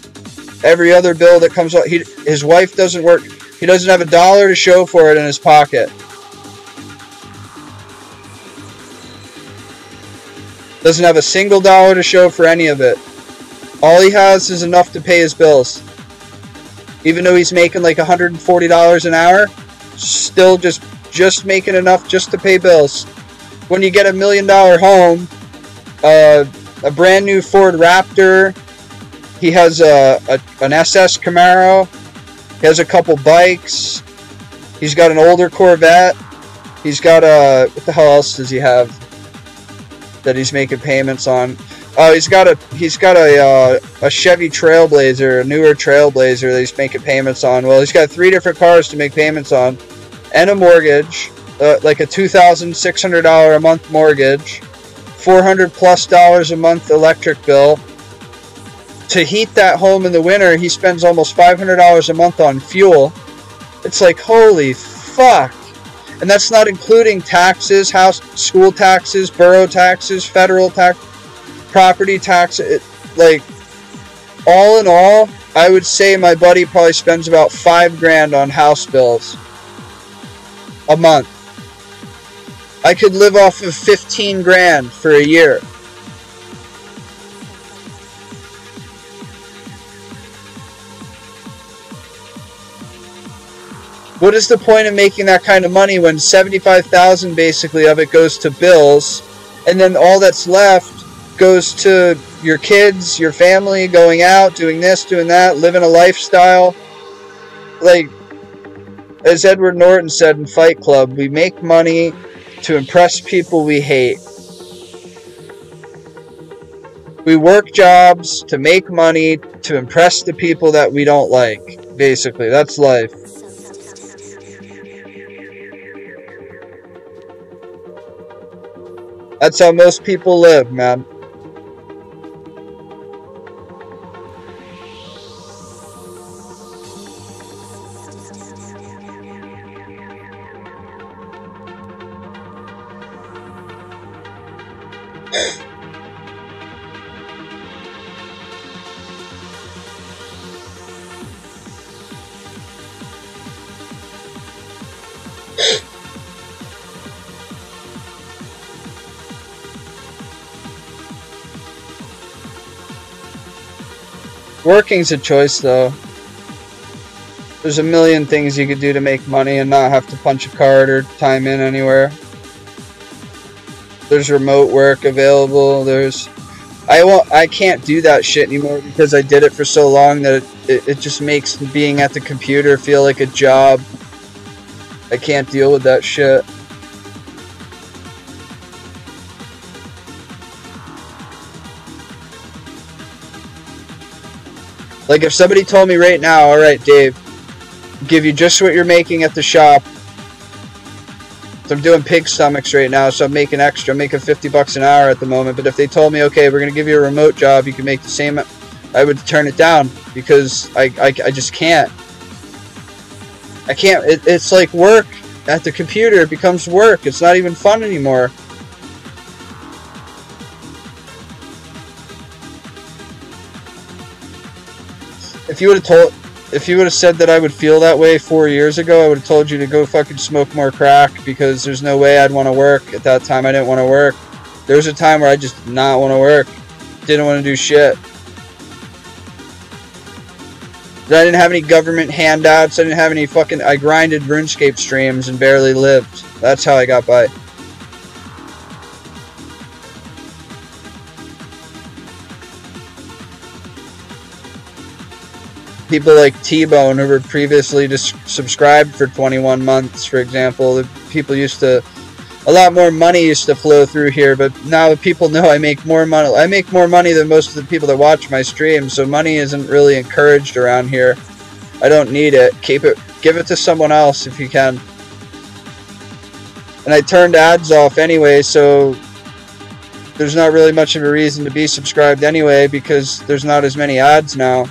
[SPEAKER 1] every other bill that comes out. His wife doesn't work. He doesn't have $1 to show for it in his pocket. Doesn't have a single dollar to show for any of it. All he has is enough to pay his bills. Even though he's making like $140 an hour, still just making enough just to pay bills. When you get $1 million home, a brand new Ford Raptor, he has an SS Camaro, he has a couple bikes, he's got an older Corvette, he's got what the hell else does he have that he's making payments on? Oh, he's got a Chevy Trailblazer, a newer Trailblazer that he's making payments on. Well, he's got 3 different cars to make payments on, and a mortgage, like a $2,600 a month mortgage, $400+ a month electric bill. To heat that home in the winter, he spends almost $500 a month on fuel. It's like, holy fuck. And that's not including taxes, school taxes, borough taxes, federal tax, property tax. Like, all in all, I would say my buddy probably spends about $5 grand on house bills a month. I could live off of 15 grand for a year. What is the point of making that kind of money when $75,000 basically of it goes to bills, and then all that's left goes to your kids, your family, going out, doing this, doing that, living a lifestyle? Like, as Edward Norton said in Fight Club, we make money to impress people we hate. We work jobs to make money to impress the people that we don't like. Basically, that's life. That's how most people live, man. Working's a choice, though. There's a million things you could do to make money and not have to punch a card or time in anywhere. There's remote work available. I can't do that shit anymore because I did it for so long that it just makes being at the computer feel like a job. I can't deal with that shit. Like, if somebody told me right now, alright, Dave, give you just what you're making at the shop. So I'm doing pig stomachs right now, so I'm making extra. I'm making 50 bucks an hour at the moment. But if they told me, okay, we're going to give you a remote job, you can make the same, I would turn it down because I just can't. I can't. It's like work at the computer. It becomes work. It's not even fun anymore. If you would have said that I would feel that way 4 years ago, I would have told you to go fucking smoke more crack because there's no way I'd want to work. At that time, I didn't want to work. There was a time where I just did not want to work. Didn't want to do shit. I didn't have any government handouts. I didn't have any fucking... I grinded RuneScape streams and barely lived. That's how I got by. People like T-Bone who were previously subscribed for 21 months, for example. The people used to... A lot more money used to flow through here, but now that people know I make more money. I make more money than most of the people that watch my streams, so money isn't really encouraged around here. I don't need it. Keep it. Give it to someone else if you can. And I turned ads off anyway, so there's not really much of a reason to be subscribed anyway because there's not as many ads now.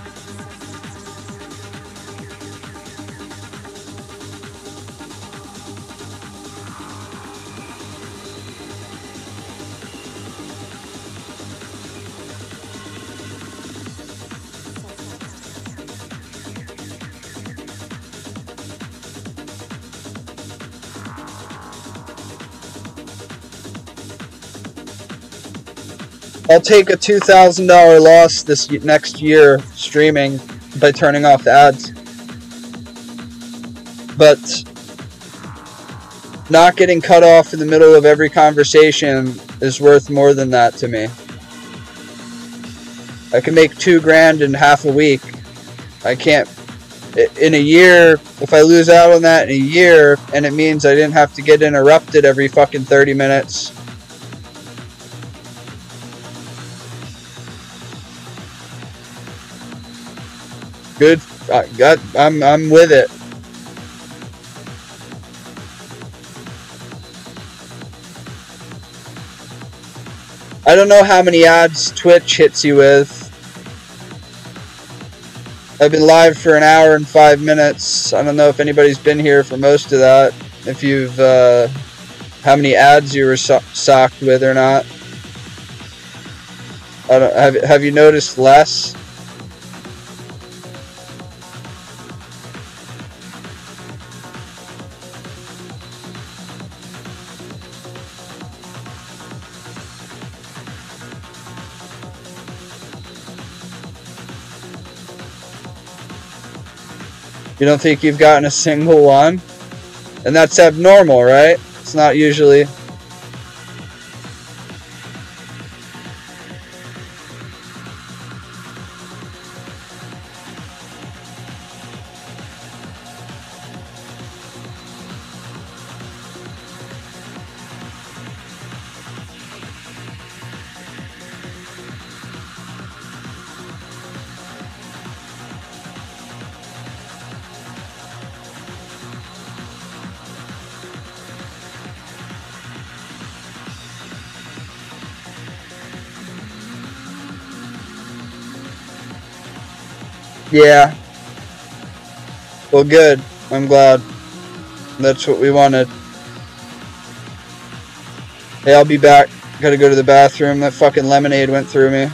[SPEAKER 1] I'll take a $2,000 loss this next year streaming by turning off the ads. But not getting cut off in the middle of every conversation is worth more than that to me. I can make $2,000 in half a week. I can't... In a year, if I lose out on that in a year, and it means I didn't have to get interrupted every fucking 30 minutes... Good. I'm with it. I don't know how many ads Twitch hits you with. I've been live for an hour and 5 minutes. I don't know if anybody's been here for most of that. If you've, how many ads you were socked with or not. I don't, have you noticed less? You don't think you've gotten a single one? And that's abnormal, right? It's not usually... Yeah. Well, good. I'm glad. That's what we wanted. Hey, I'll be back. Gotta go to the bathroom. That fucking lemonade went through me.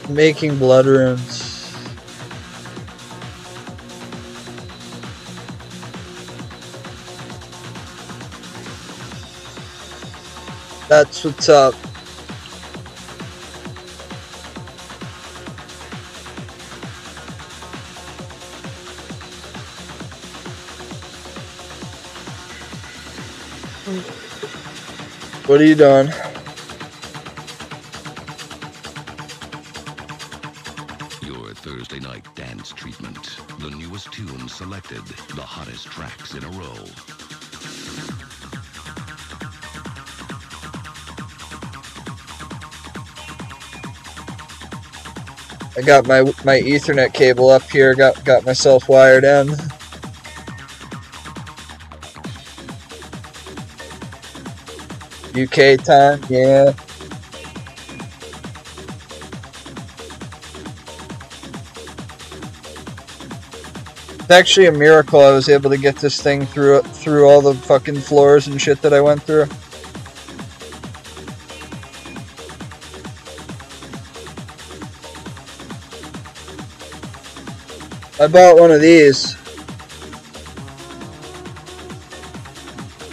[SPEAKER 1] Making blood runes. That's what's up. What are you doing?
[SPEAKER 2] Your Thursday night dance treatment. The newest tunes selected. The hottest tracks in a row.
[SPEAKER 1] I got my Ethernet cable up here. Got myself wired in. UK time, yeah. It's actually a miracle I was able to get this thing through all the fucking floors and shit that I went through. I bought one of these.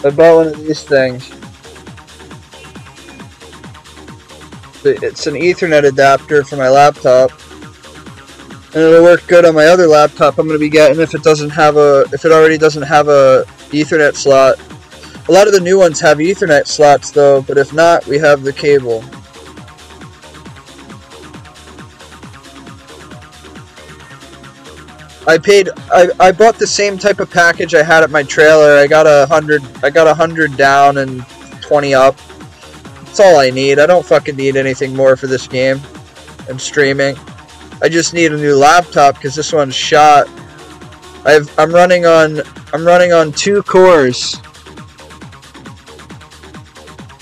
[SPEAKER 1] I bought one of these things. It's an Ethernet adapter for my laptop, and it'll work good on my other laptop I'm going to be getting if it already doesn't have a Ethernet slot. A lot of the new ones have Ethernet slots though, but if not, we have the cable. I bought the same type of package I had at my trailer. I got 100 down and 20 up. That's all I need. I don't fucking need anything more for this game and streaming. I just need a new laptop because this one's shot. I'm running on 2 cores.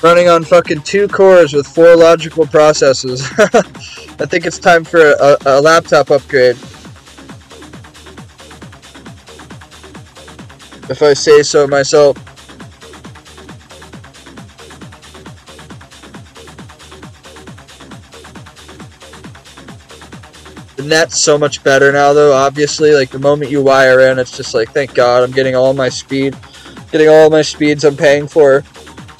[SPEAKER 1] Running on fucking 2 cores with 4 logical processes. I think it's time for a laptop upgrade. If I say so myself. The net's so much better now though, obviously. Like the moment you wire in, it's just like, thank God, I'm getting all my speed. Getting all my speeds I'm paying for.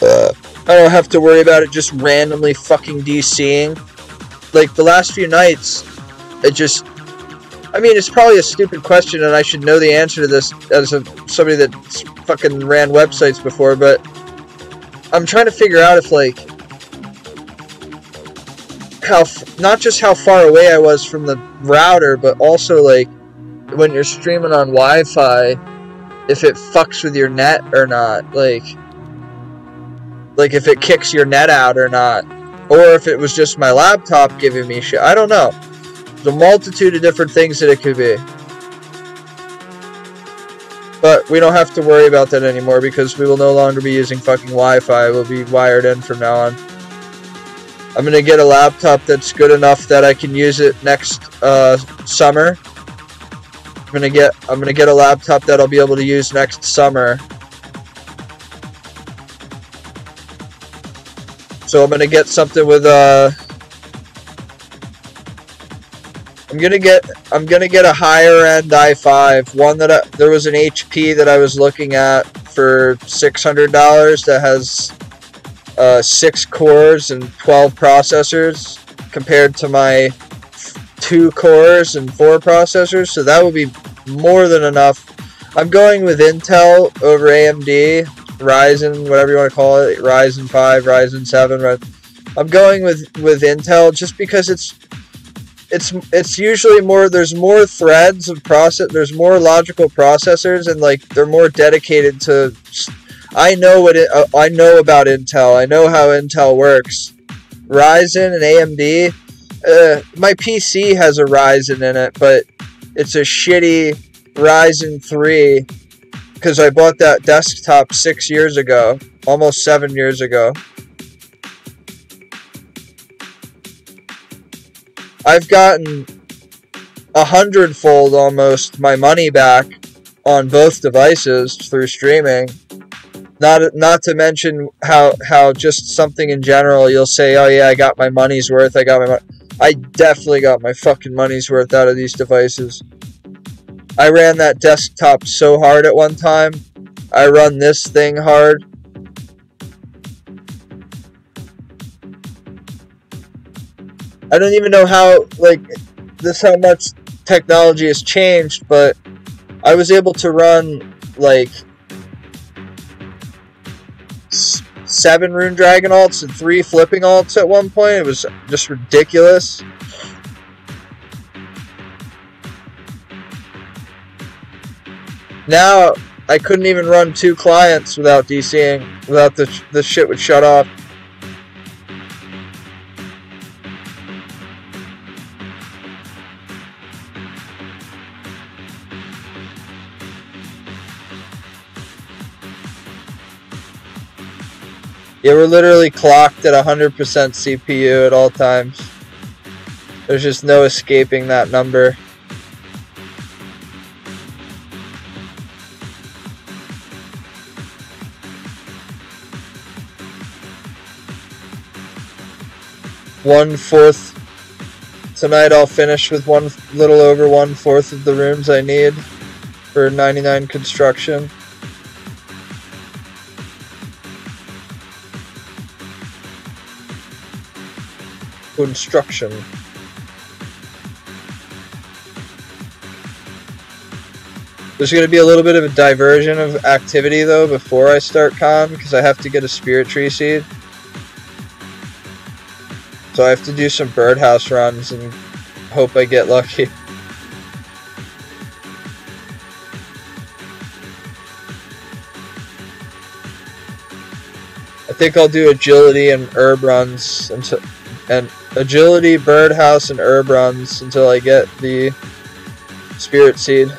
[SPEAKER 1] I don't have to worry about it just randomly fucking DCing. Like the last few nights, it just... I mean, it's probably a stupid question, and I should know the answer to this as somebody that fucking ran websites before, but I'm trying to figure out if, like, not just how far away I was from the router, but also, like, when you're streaming on Wi-Fi, if it fucks with your net or not, like if it kicks your net out or not, or if it was just my laptop giving me shit. I don't know. There's a multitude of different things that it could be. But we don't have to worry about that anymore because we will no longer be using fucking Wi-Fi. We'll be wired in from now on. I'm gonna get a laptop that's good enough that I can use it next summer. I'm gonna get a laptop that I'll be able to use next summer. So I'm gonna get something with I'm gonna get a higher end i5. One that there was an HP that I was looking at for $600 that has 6 cores and 12 processors compared to my 2 cores and 4 processors. So that would be more than enough. I'm going with Intel over AMD, Ryzen, whatever you want to call it, Ryzen 5, Ryzen 7. I'm going with Intel just because it's usually more, there's more threads of there's more logical processors, and like they're more dedicated to, I know about Intel. I know how Intel works. Ryzen and AMD, my PC has a Ryzen in it, but it's a shitty Ryzen 3 because I bought that desktop 6 years ago, almost 7 years ago. I've gotten 100-fold almost my money back on both devices through streaming. Not to mention how just something in general, you'll say, oh yeah, I got my money's worth. I definitely got my fucking money's worth out of these devices. I ran that desktop so hard at one time. I run this thing hard. I don't even know how, like, how much technology has changed, but I was able to run, like, 7 Rune Dragon ults and 3 flipping ults at one point. It was just ridiculous. Now, I couldn't even run 2 clients without DCing, without the shit would shut off. Yeah, we're literally clocked at 100% CPU at all times. There's just no escaping that number. One-fourth. Tonight I'll finish with little over 1/4 of the rooms I need for 99 construction. Construction. There's going to be a little bit of a diversion of activity though before I start con, because I have to get a spirit tree seed. So I have to do some birdhouse runs and hope I get lucky. I think I'll do agility and herb runs and agility, birdhouse, and herb runs until I get the spirit seed.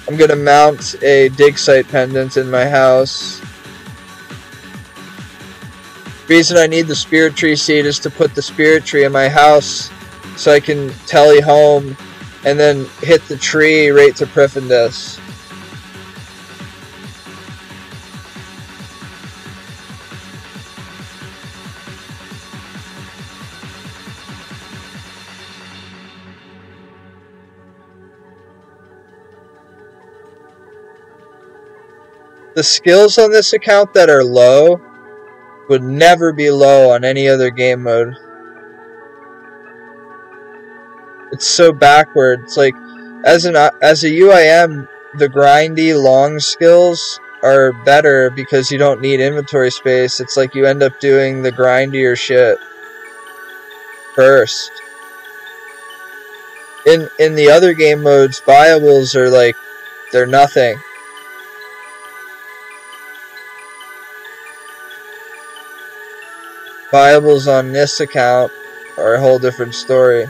[SPEAKER 1] I'm gonna mount a dig site pendant in my house. The reason I need the spirit tree seed is to put the spirit tree in my house so I can tele home and then hit the tree right to Prifindus. The skills on this account that are low would never be low on any other game mode. It's so backwards. Like, as a UIM, the grindy long skills are better because you don't need inventory space. It's like you end up doing the grindier shit first. In the other game modes, viables are like, they're nothing. Viables on this account are a whole different story.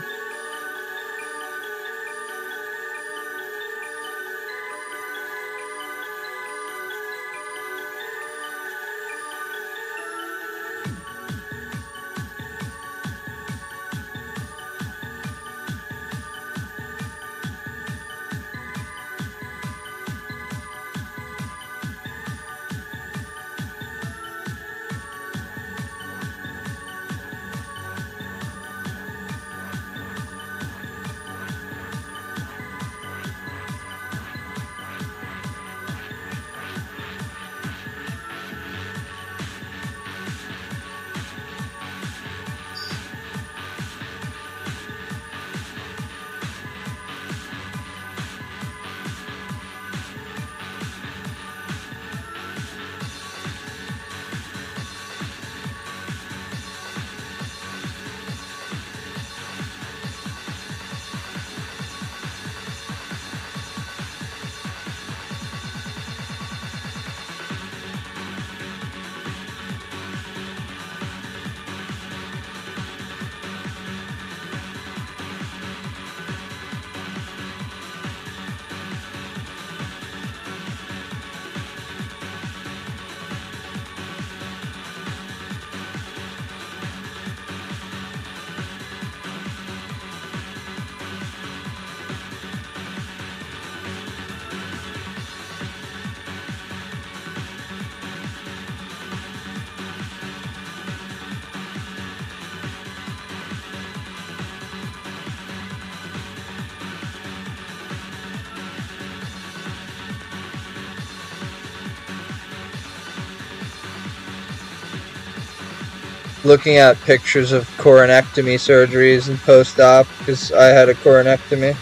[SPEAKER 1] Looking at pictures of coronectomy surgeries and post-op, because I had a coronectomy.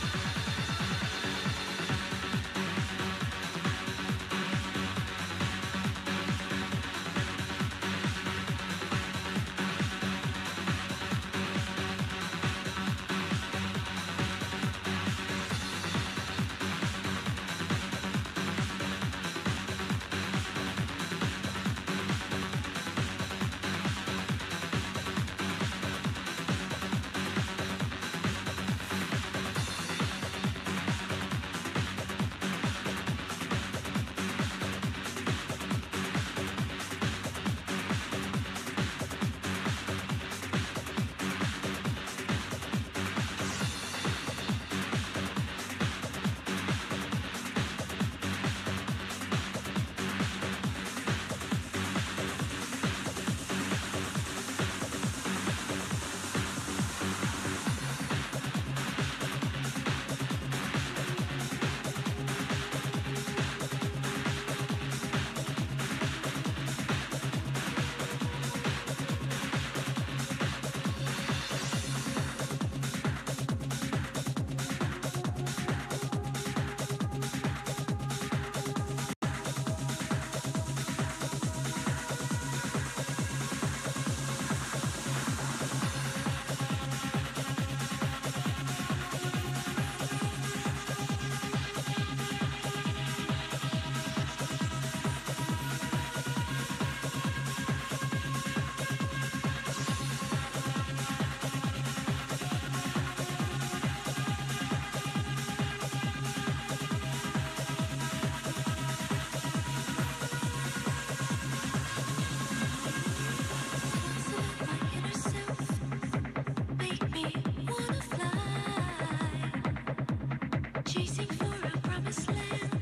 [SPEAKER 3] Chasing for a promised land.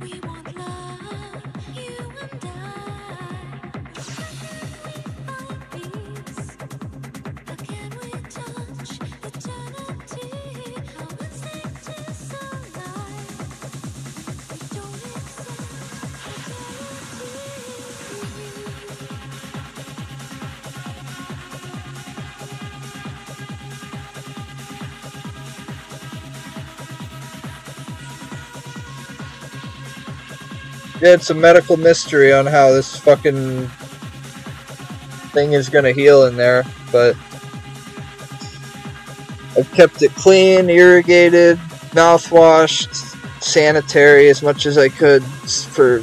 [SPEAKER 3] We want love, you and I. Find peace. How can we touch eternity? How instinct is alive. We don't accept fatality.
[SPEAKER 1] Yeah, it's a medical mystery on how this fucking thing is gonna heal in there, but I've kept it clean, irrigated, mouthwashed, sanitary as much as I could for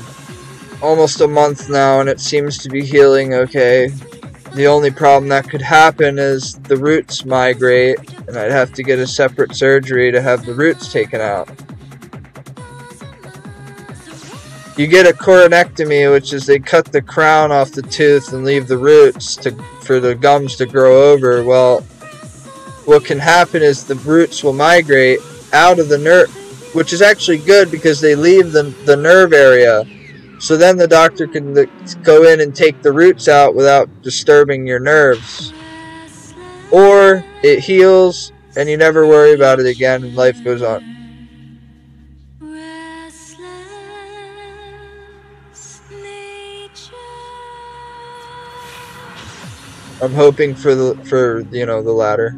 [SPEAKER 1] almost a month now, and it seems to be healing okay. The only problem that could happen is the roots migrate, and I'd have to get a separate surgery to have the roots taken out. You get a coronectomy, which is they cut the crown off the tooth and leave the roots for the gums to grow over. Well, what can happen is the roots will migrate out of the nerve, which is actually good because they leave the nerve area. So then the doctor can go in and take the roots out without disturbing your nerves. Or it heals and you never worry about it again and life goes on. I'm hoping for the latter.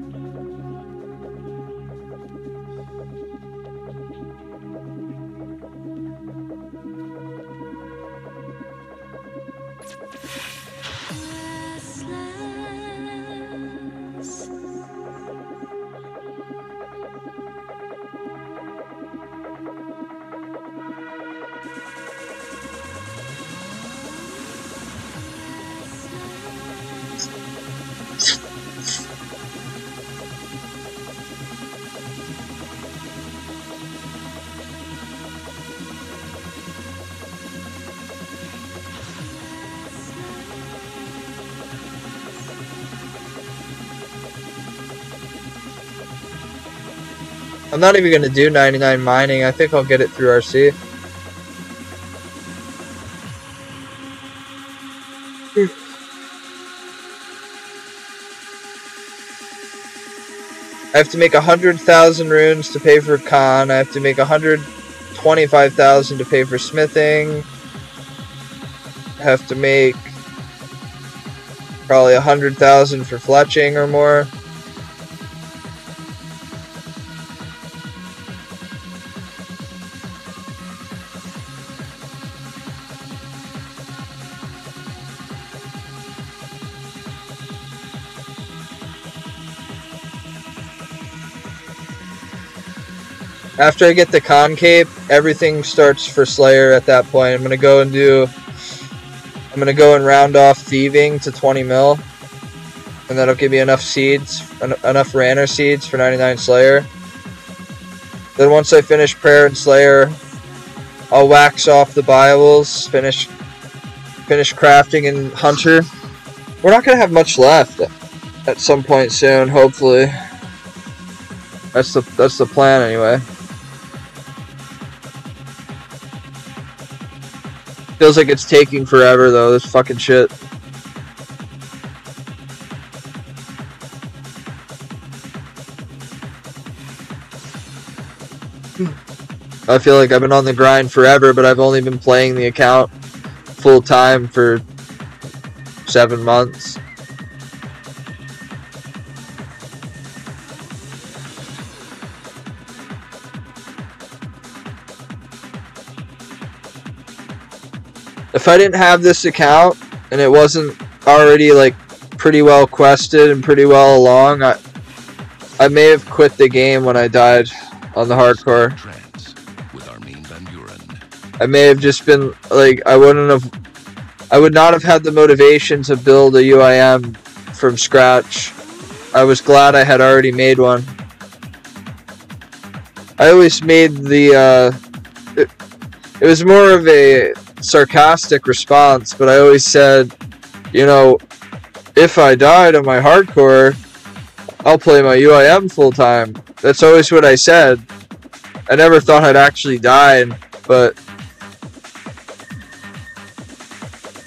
[SPEAKER 1] I'm not even going to do 99 mining. I think I'll get it through RC. I have to make 100,000 runes to pay for con. I have to make 125,000 to pay for smithing. I have to make probably 100,000 for fletching or more. After I get the concape, everything starts for Slayer at that point. I'm gonna go and round off thieving to 20 mil. And that'll give me enough seeds, enough Ranner seeds for 99 Slayer. Then once I finish Prayer and Slayer, I'll wax off the Bibles, finish crafting and Hunter. We're not gonna have much left at some point soon, hopefully. That's the plan anyway. Feels like it's taking forever though, this fucking shit. I feel like I've been on the grind forever, but I've only been playing the account full time for 7 months. If I didn't have this account and it wasn't already like pretty well quested and pretty well along, I may have quit the game when I died on the hardcore. I may have just been like, I would not have had the motivation to build a UIM from scratch. I was glad I had already made one. I always made the it was more of a sarcastic response, but I always said, you know, if I died on my hardcore, I'll play my UIM full time. That's always what I said. I never thought I'd actually die, but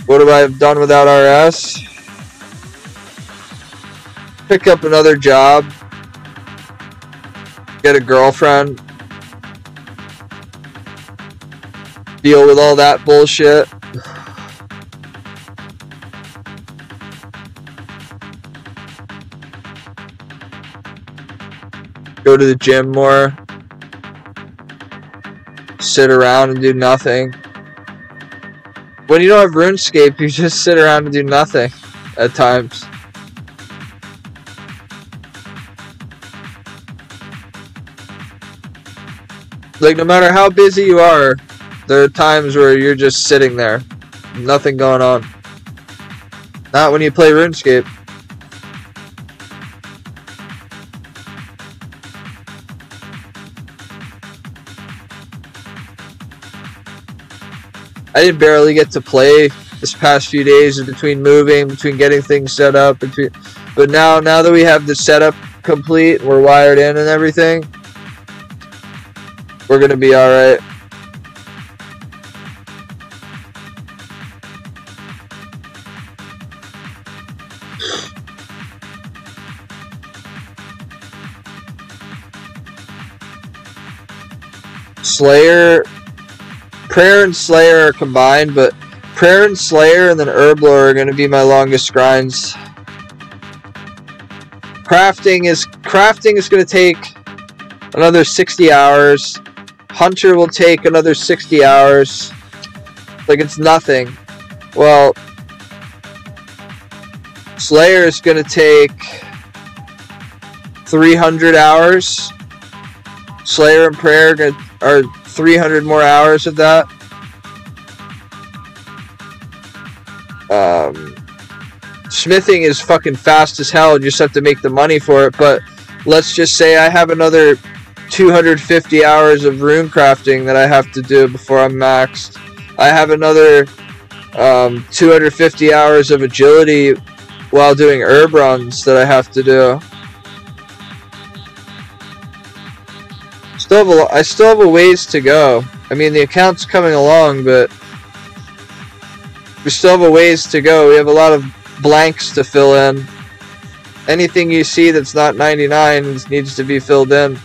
[SPEAKER 1] what have I done without RS? Pick up another job. Get a girlfriend. Deal with all that bullshit. Go to the gym more. Sit around and do nothing. When you don't have RuneScape, you just sit around and do nothing at times. Like, no matter how busy you are, there are times where you're just sitting there. Nothing going on. Not when you play RuneScape. I didn't barely get to play this past few days between moving, between getting things set up, but now that we have the setup complete, we're wired in and everything, we're gonna be alright. Prayer and Slayer are combined, but Prayer and Slayer and then Herblore are going to be my longest grinds. Crafting is going to take another 60 hours. Hunter will take another 60 hours. Like, it's nothing. Well, Slayer is going to take 300 hours. Slayer and Prayer are 300 more hours of that. Smithing is fucking fast as hell. You just have to make the money for it. But let's just say I have another 250 hours of rune crafting that I have to do before I'm maxed. I have another 250 hours of agility while doing herb runs that I have to do. I still have a ways to go. I mean, the account's coming along, but we still have a ways to go. We have a lot of blanks to fill in. Anything you see that's not 99 needs to be filled in.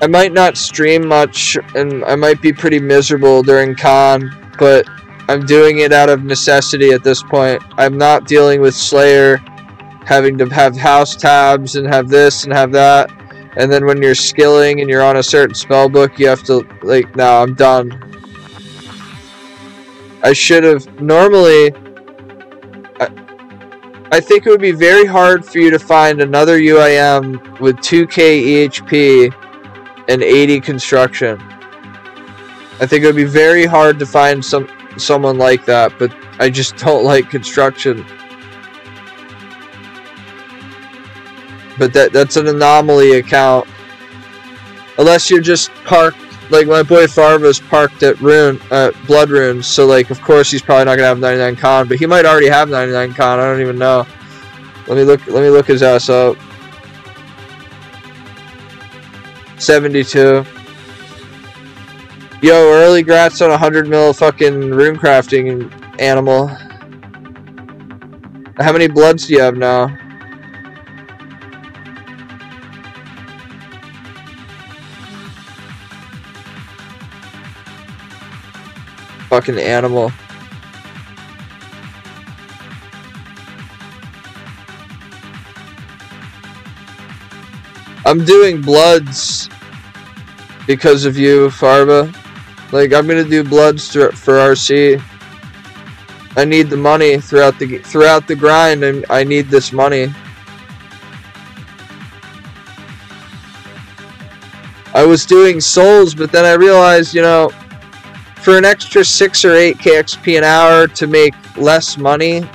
[SPEAKER 1] I might not stream much, and I might be pretty miserable during con, but I'm doing it out of necessity at this point. I'm not dealing with Slayer, having to have house tabs and have this and have that. And then when you're skilling and you're on a certain spell book, you have to, like, no, I'm done. I should have, normally, I think it would be very hard for you to find another UIM with 2k EHP and 80 construction. I think it would be very hard to find someone like that, but I just don't like construction. But that's an anomaly account. Unless you're just parked, like my boy Farva's parked at Blood Runes, so like of course he's probably not gonna have 99 con, but he might already have 99 con, I don't even know. Let me look his ass up. 72. Yo, early grats on 100 mil fucking rune crafting animal. How many bloods do you have now? Fucking animal. I'm doing bloods because of you, Farva. Like, I'm gonna do bloods for RC. I need the money throughout the grind, and I need this money. I was doing souls, but then I realized, you know, for an extra 6 or 8 KXP an hour to make less money,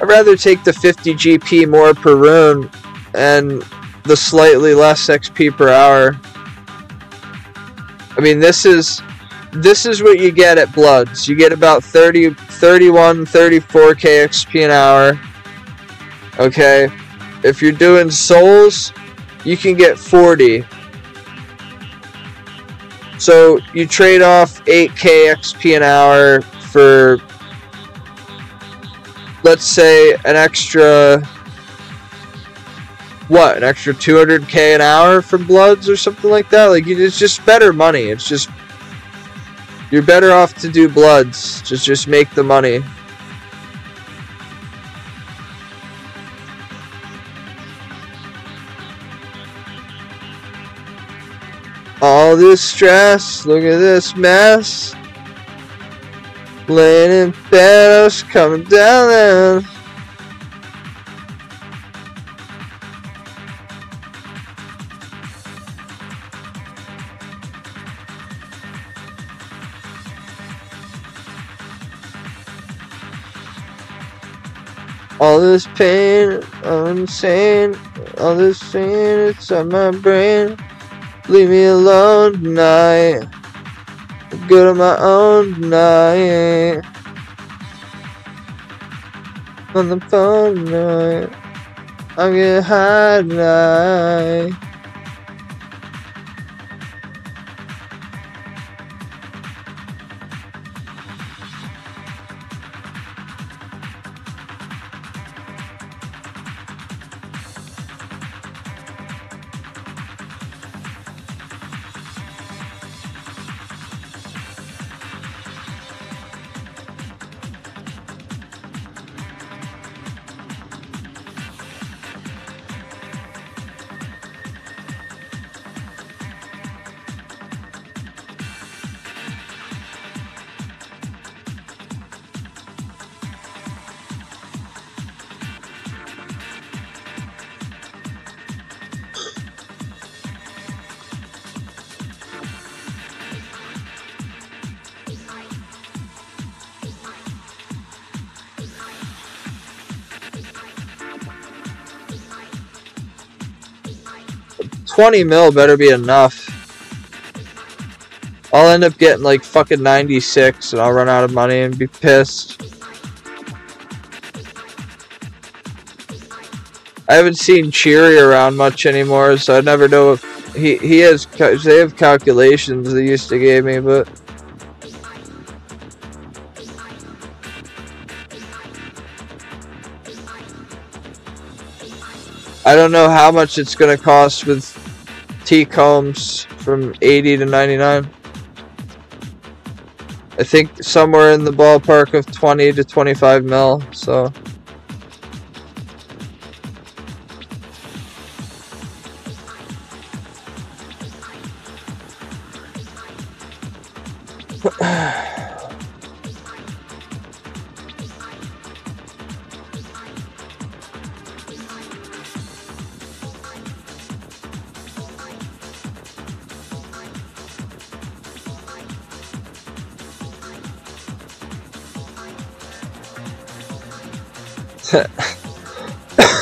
[SPEAKER 1] I'd rather take the 50 GP more per rune and the slightly less XP per hour. I mean, this is what you get at Bloods. You get about 30 31, 34 KXP an hour. Okay, if you're doing souls, you can get 40. So you trade off 8k XP an hour for, let's say, an extra, what, an extra 200k an hour for bloods or something like that. Like, it's just better money. It's just, you're better off to do bloods. Just make the money. All this stress, look at this mess. Laying in bed, I was coming down there. All this pain, I'm insane. All this pain, it's on my brain. Leave me alone tonight. I'm good on my own tonight. On the phone tonight. I'm getting high tonight. $20 mil better be enough. I'll end up getting like fucking 96 and I'll run out of money and be pissed. I haven't seen Cheery around much anymore, so I never know if he has, they have calculations they used to give me, but I don't know how much it's gonna cost with T-combs from 80 to 99. I think somewhere in the ballpark of 20 to 25 mil, so.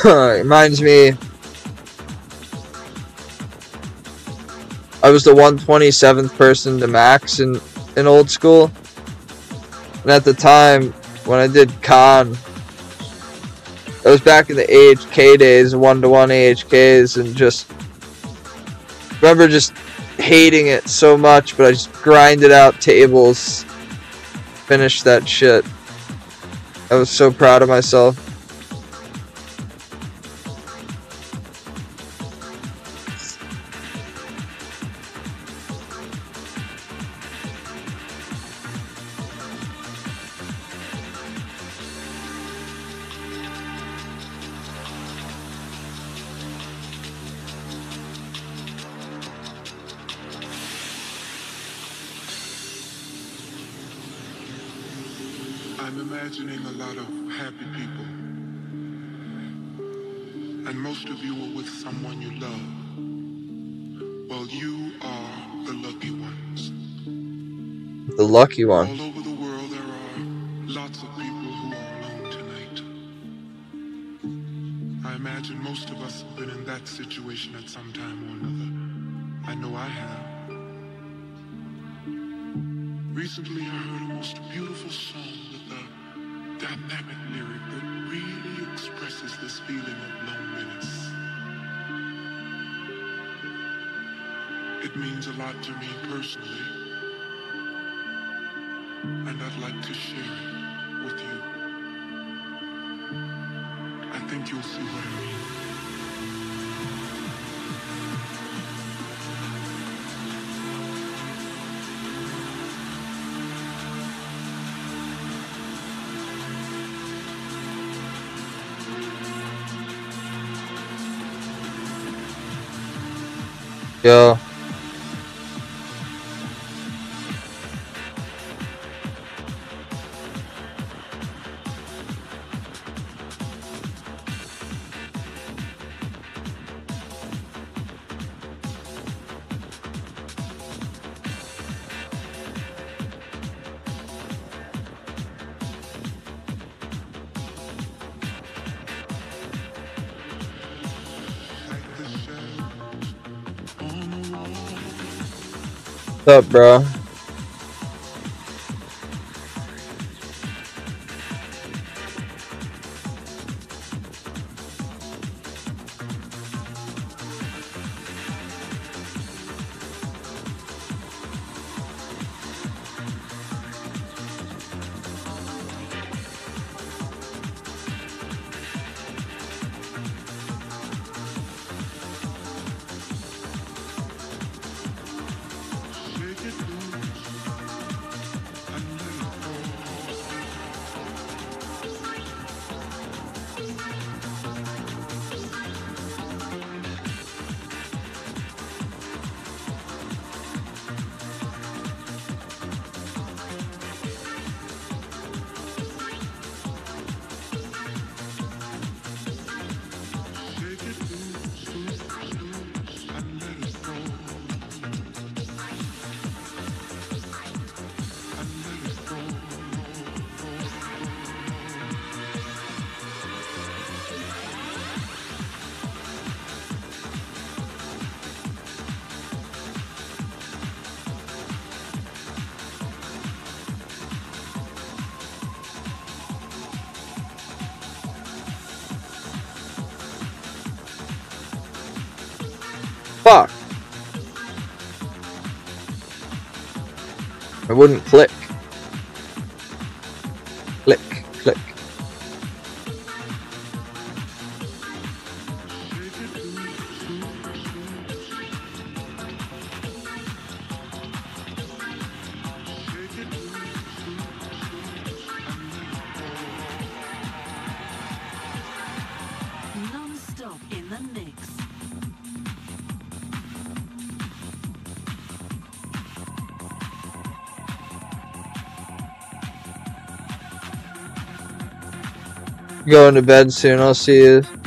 [SPEAKER 1] Reminds me, I was the 127th person to max in old school, and at the time when I did con, I was back in the AHK days, 1-to-1 AHKs, and just remember just hating it so much, but I just grinded out tables, finished that shit. I was so proud of myself.
[SPEAKER 4] I'm imagining a lot of happy people. And most of you are with someone you love. Well, you are the lucky ones.
[SPEAKER 1] The lucky one.
[SPEAKER 4] All over the world there are lots of people who are alone tonight. I imagine most of us have been in that situation at some time or another. I know I have. Recently I heard a most beautiful song with a dynamic lyric that really expresses this feeling of loneliness. It means a lot to me personally, and I'd like to share it with you. I think you'll see what I mean.
[SPEAKER 1] Yo. What's up, bro? Fuck. I wouldn't click. Click, click.
[SPEAKER 5] Non-stop in the mix.
[SPEAKER 1] Going to bed soon. I'll see you.